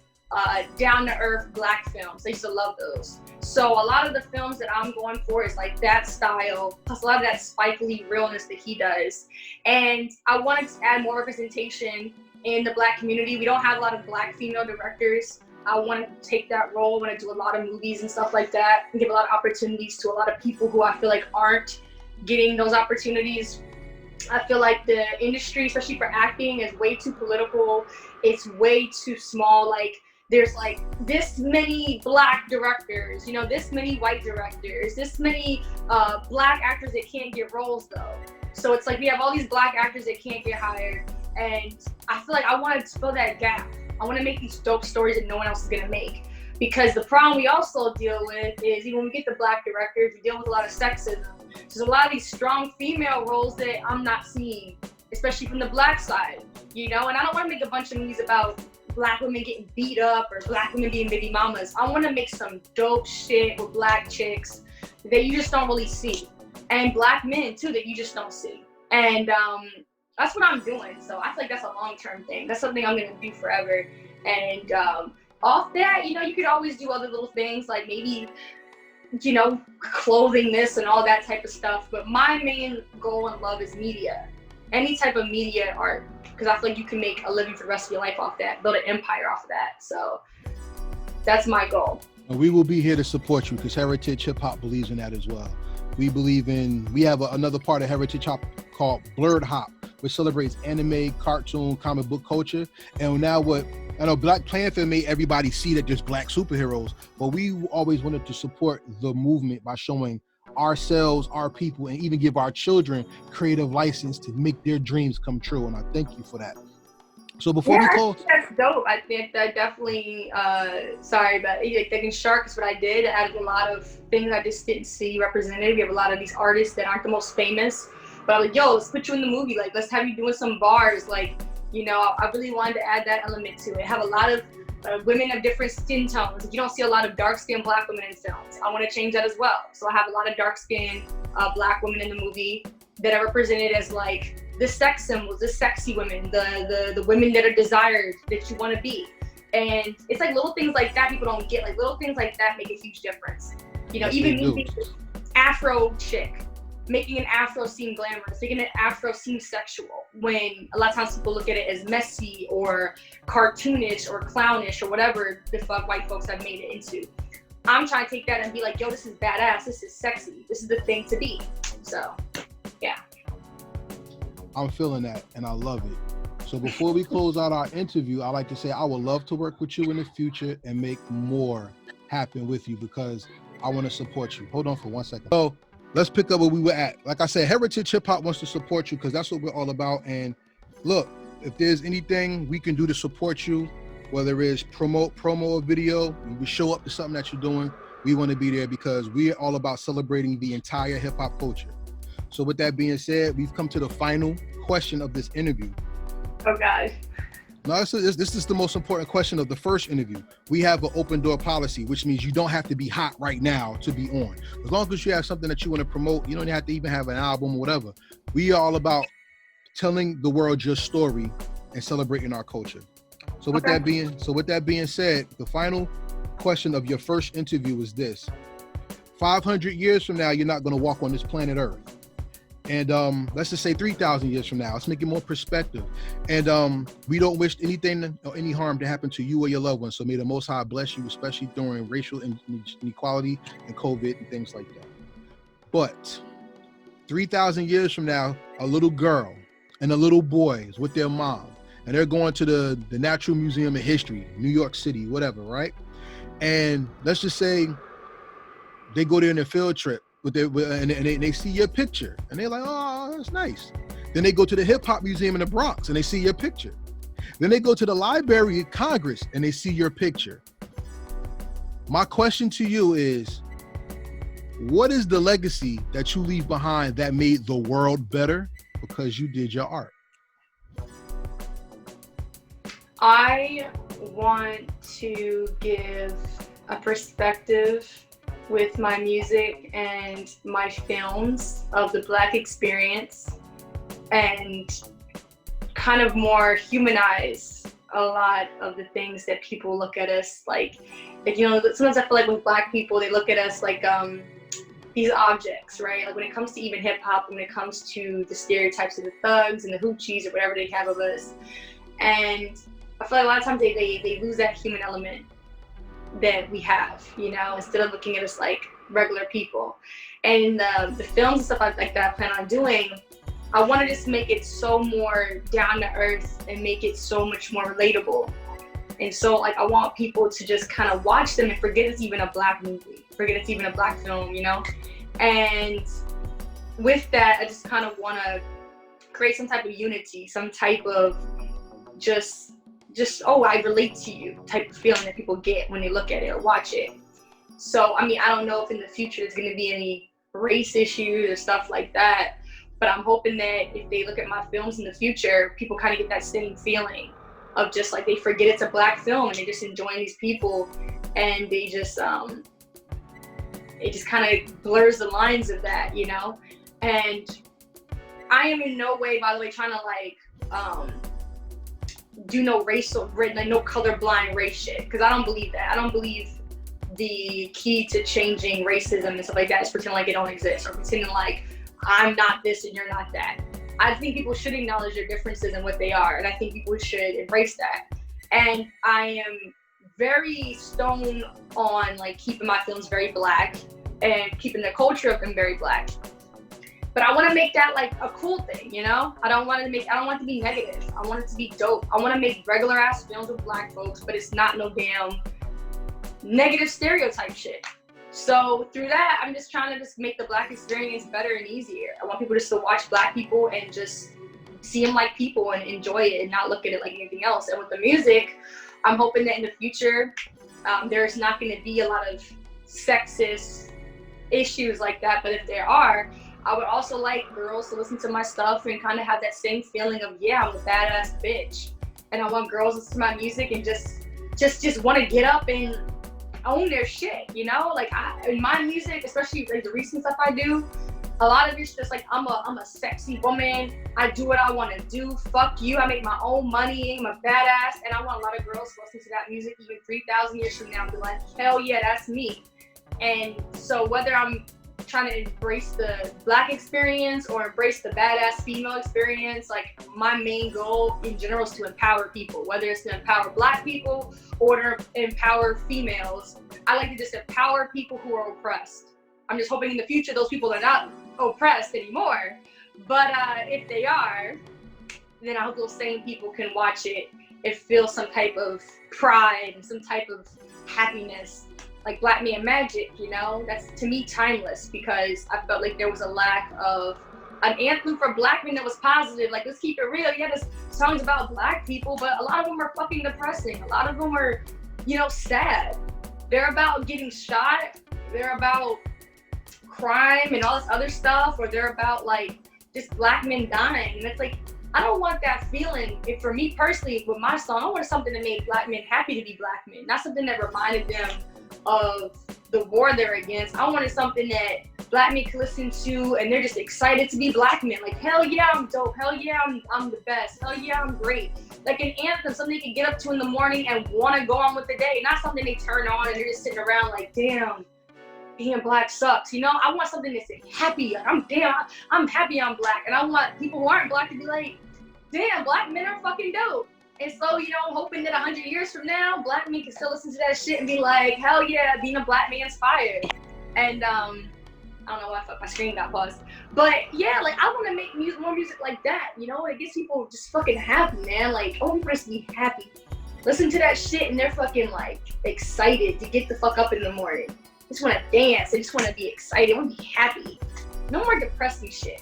down to earth black films. I used to love those. So a lot of the films that I'm going for is like that style, plus a lot of that Spike Lee realness that he does. And I wanted to add more representation in the black community. We don't have a lot of black female directors. I want to take that role. I want to do a lot of movies and stuff like that and give a lot of opportunities to a lot of people who I feel like aren't getting those opportunities. I feel like the industry, especially for acting, is way too political. It's way too small. Like there's like this many black directors, this many white directors, this many black actors that can't get roles though. So it's like we have all these black actors that can't get hired. And I feel like I want to fill that gap. I want to make these dope stories that no one else is going to make. Because the problem we also deal with is even when we get the black directors, we deal with a lot of sexism. There's a lot of these strong female roles that I'm not seeing, especially from the black side, And I don't want to make a bunch of movies about black women getting beat up or black women being baby mamas. I want to make some dope shit with black chicks that you just don't really see. And black men too that you just don't see. And that's what I'm doing. So I feel like that's a long-term thing. That's something I'm going to do forever. And off that, you could always do other little things like maybe, clothing this and all that type of stuff. But my main goal and love is media. Any type of media art. Because I feel like you can make a living for the rest of your life off that, build an empire off of that. So that's my goal. And we will be here to support you because Heritage Hip Hop believes in that as well. We have another part of Heritage Hop called Blurred Hop. which celebrates anime, cartoon, comic book culture. And now what, I know Black Panther made everybody see that there's black superheroes, but we always wanted to support the movement by showing ourselves, our people, and even give our children creative license to make their dreams come true. And I thank you for that. So before we close, that's dope. I think that definitely. Sorry, but thinking Shark is what I did. I added a lot of things I just didn't see represented. We have a lot of these artists that aren't the most famous, but I was like, yo, let's put you in the movie. Like, let's have you doing some bars. Like, you know, I really wanted to add that element to it. Have a lot of women of different skin tones. You don't see a lot of dark-skinned Black women in films. I want to change that as well. So I have a lot of dark-skinned Black women in the movie that are represented as like the sex symbols, the sexy women, the women that are desired, that you want to be. And it's like little things like that people don't get. Like little things like that make a huge difference. You know, yes, even me being Afro chick, making an Afro seem glamorous, making an Afro seem sexual, when a lot of times people look at it as messy or cartoonish or clownish or whatever the fuck white folks have made it into. I'm trying to take that and be like, yo, this is badass, this is sexy, this is the thing to be. So, yeah. I'm feeling that and I love it. So before we close out our interview, I like to say I would love to work with you in the future and make more happen with you because I want to support you. Hold on for 1 second. So let's pick up where we were at. Like I said, Heritage Hip Hop wants to support you because that's what we're all about. And look, if there's anything we can do to support you, whether it's promo a video, we show up to something that you're doing, we want to be there because we're all about celebrating the entire hip hop culture. So with that being said, we've come to the final question of this interview. Oh God. No, this is the most important question of the first interview. We have an open door policy, which means you don't have to be hot right now to be on. As long as you have something that you want to promote, you don't have to even have an album or whatever. We are all about telling the world your story and celebrating our culture. So with that being said, the final question of your first interview is this. 500 years from now, you're not going to walk on this planet Earth. And let's just say 3,000 years from now, let's make it more perspective. And we don't wish anything or any harm to happen to you or your loved ones. So may the Most High bless you, especially during racial inequality and COVID and things like that. But 3,000 years from now, a little girl and a little boy is with their mom, and they're going to the Natural Museum of History, New York City, whatever, right? And let's just say they go there on a field trip. And they see your picture and they're like, oh, that's nice. Then they go to the Hip Hop Museum in the Bronx and they see your picture. Then they go to the Library of Congress and they see your picture. My question to you is, what is the legacy that you leave behind that made the world better because you did your art? I want to give a perspective with my music and my films of the Black experience and kind of more humanize a lot of the things that people look at us like, you know, sometimes I feel like with Black people, they look at us like these objects, right? Like when it comes to even hip hop, when it comes to the stereotypes of the thugs and the hoochies or whatever they have of us. And I feel like a lot of times they lose that human element that we have, you know, instead of looking at us like regular people. And the films and stuff like that I plan on doing, I want to just make it so more down to earth and make it so much more relatable. And so like I want people to just kind of watch them and forget it's even a Black movie, forget it's even a Black film, you know. And with that, I just kind of want to create some type of unity, some type of just oh, I relate to you type of feeling that people get when they look at it or watch it. So I mean, I don't know if in the future there's going to be any race issues or stuff like that, but I'm hoping that if they look at my films in the future, people kind of get that same feeling of just like they forget it's a Black film and they're just enjoying these people, and they just it just kind of blurs the lines of that, you know. And I am in no way, by the way, trying to like do no racial, like no colorblind race shit, because I don't believe that. I don't believe the key to changing racism and stuff like that is pretending like it don't exist or pretending like I'm not this and you're not that. I think people should acknowledge their differences and what they are, and I think people should embrace that. And I am very stone on like keeping my films very Black and keeping the culture of them very Black. But I want to make that like a cool thing, you know? I don't want it to be negative. I want it to be dope. I want to make regular ass films with black folks, but it's not no damn negative stereotype shit. So through that, I'm just trying to just make the black experience better and easier. I want people just to watch black people and just see them like people and enjoy it and not look at it like anything else. And with the music, I'm hoping that in the future, there's not going to be a lot of sexist issues like that. But if there are, I would also like girls to listen to my stuff and kind of have that same feeling of, yeah, I'm a badass bitch. And I want girls to listen to my music and just want to get up and own their shit, you know? Like in my music, especially like the recent stuff I do, a lot of it's just like I'm a sexy woman. I do what I want to do. Fuck you. I make my own money. I'm a badass, and I want a lot of girls to listen to that music even 3,000 years from now and be like, hell yeah, that's me. And so whether I'm trying to embrace the black experience or embrace the badass female experience, like my main goal in general is to empower people, whether it's to empower black people or to empower females. I like to just empower people who are oppressed. I'm just hoping in the future those people are not oppressed anymore. But if they are, then I hope those same people can watch it and feel some type of pride and some type of happiness. Like Black Man Magic, you know, that's to me timeless, because I felt like there was a lack of an anthem for black men that was positive. Like, let's keep it real. Yeah, there's songs about black people, but a lot of them are fucking depressing. A lot of them are, you know, sad. They're about getting shot. They're about crime and all this other stuff, or they're about like just black men dying. And it's like, I don't want that feeling. And for me personally, with my song, I wanted something that made black men happy to be black men, not something that reminded them of the war they're against. I wanted something that black men can listen to and they're just excited to be black men. Like, hell yeah, I'm dope. Hell yeah, I'm the best. Hell yeah, I'm great. Like an anthem, something they can get up to in the morning and want to go on with the day, not something they turn on and they're just sitting around like, damn, being black sucks. You know, I want something that's happy. Like, I'm happy I'm black. And I want people who aren't black to be like, damn, black men are fucking dope. And so, you know, hoping that 100 years from now, black men can still listen to that shit and be like, hell yeah, being a black man's fire. And I don't know why my screen got paused. But yeah, like I want to make more music like that, you know? It gets people just fucking happy, man. Like, I want people to be happy. Listen to that shit and they're fucking like excited to get the fuck up in the morning. Just want to dance. They just want to be excited. Want to be happy. No more depressing shit.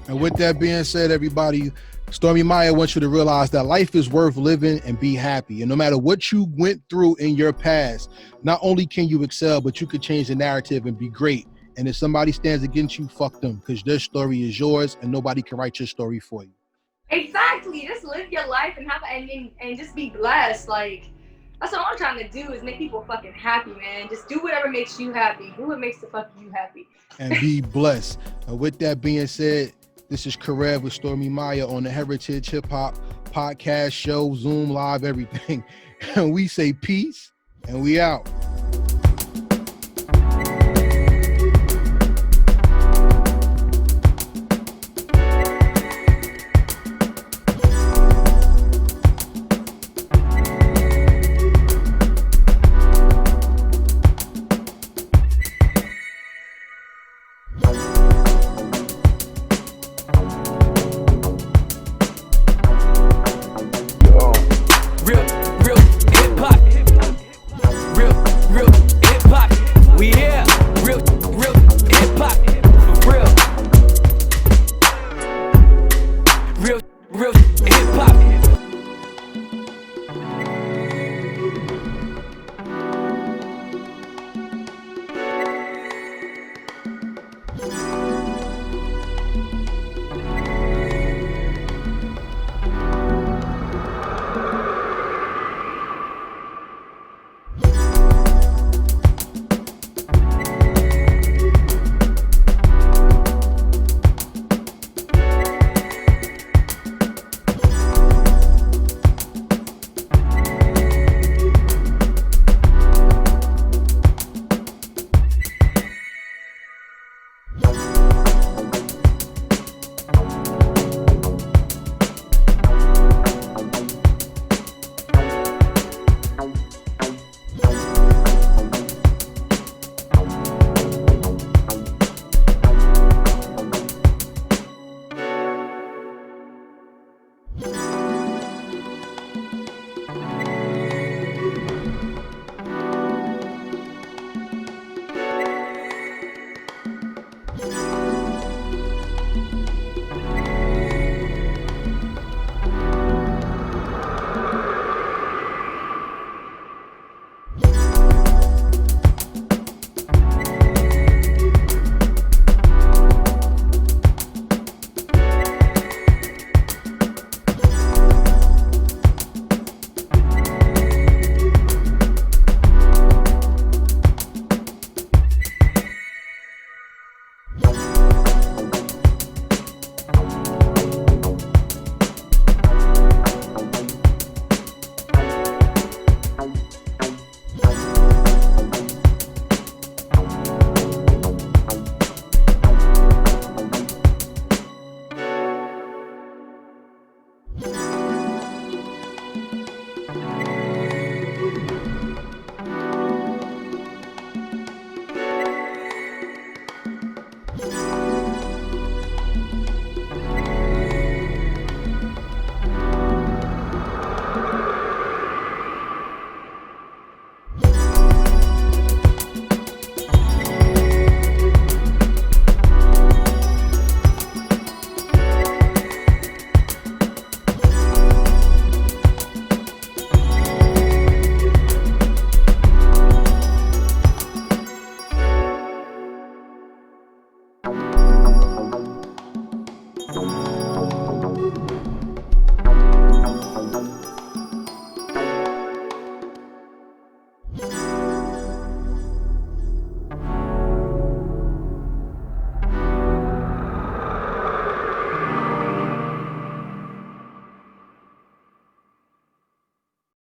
And with that being said, everybody, Stormi Maya wants you to realize that life is worth living and be happy. And no matter what you went through in your past, not only can you excel, but you could change the narrative and be great. And if somebody stands against you, fuck them, because their story is yours and nobody can write your story for you. Exactly. Just live your life and have and just be blessed. Like, that's what I'm trying to do, is make people fucking happy, man. Just do whatever makes you happy. Do what makes the fuck you happy. And be blessed. And with that being said, this is Karev with Stormi Maya on the Heritage Hip Hop Podcast Show, Zoom Live, everything. And we say peace, and we out.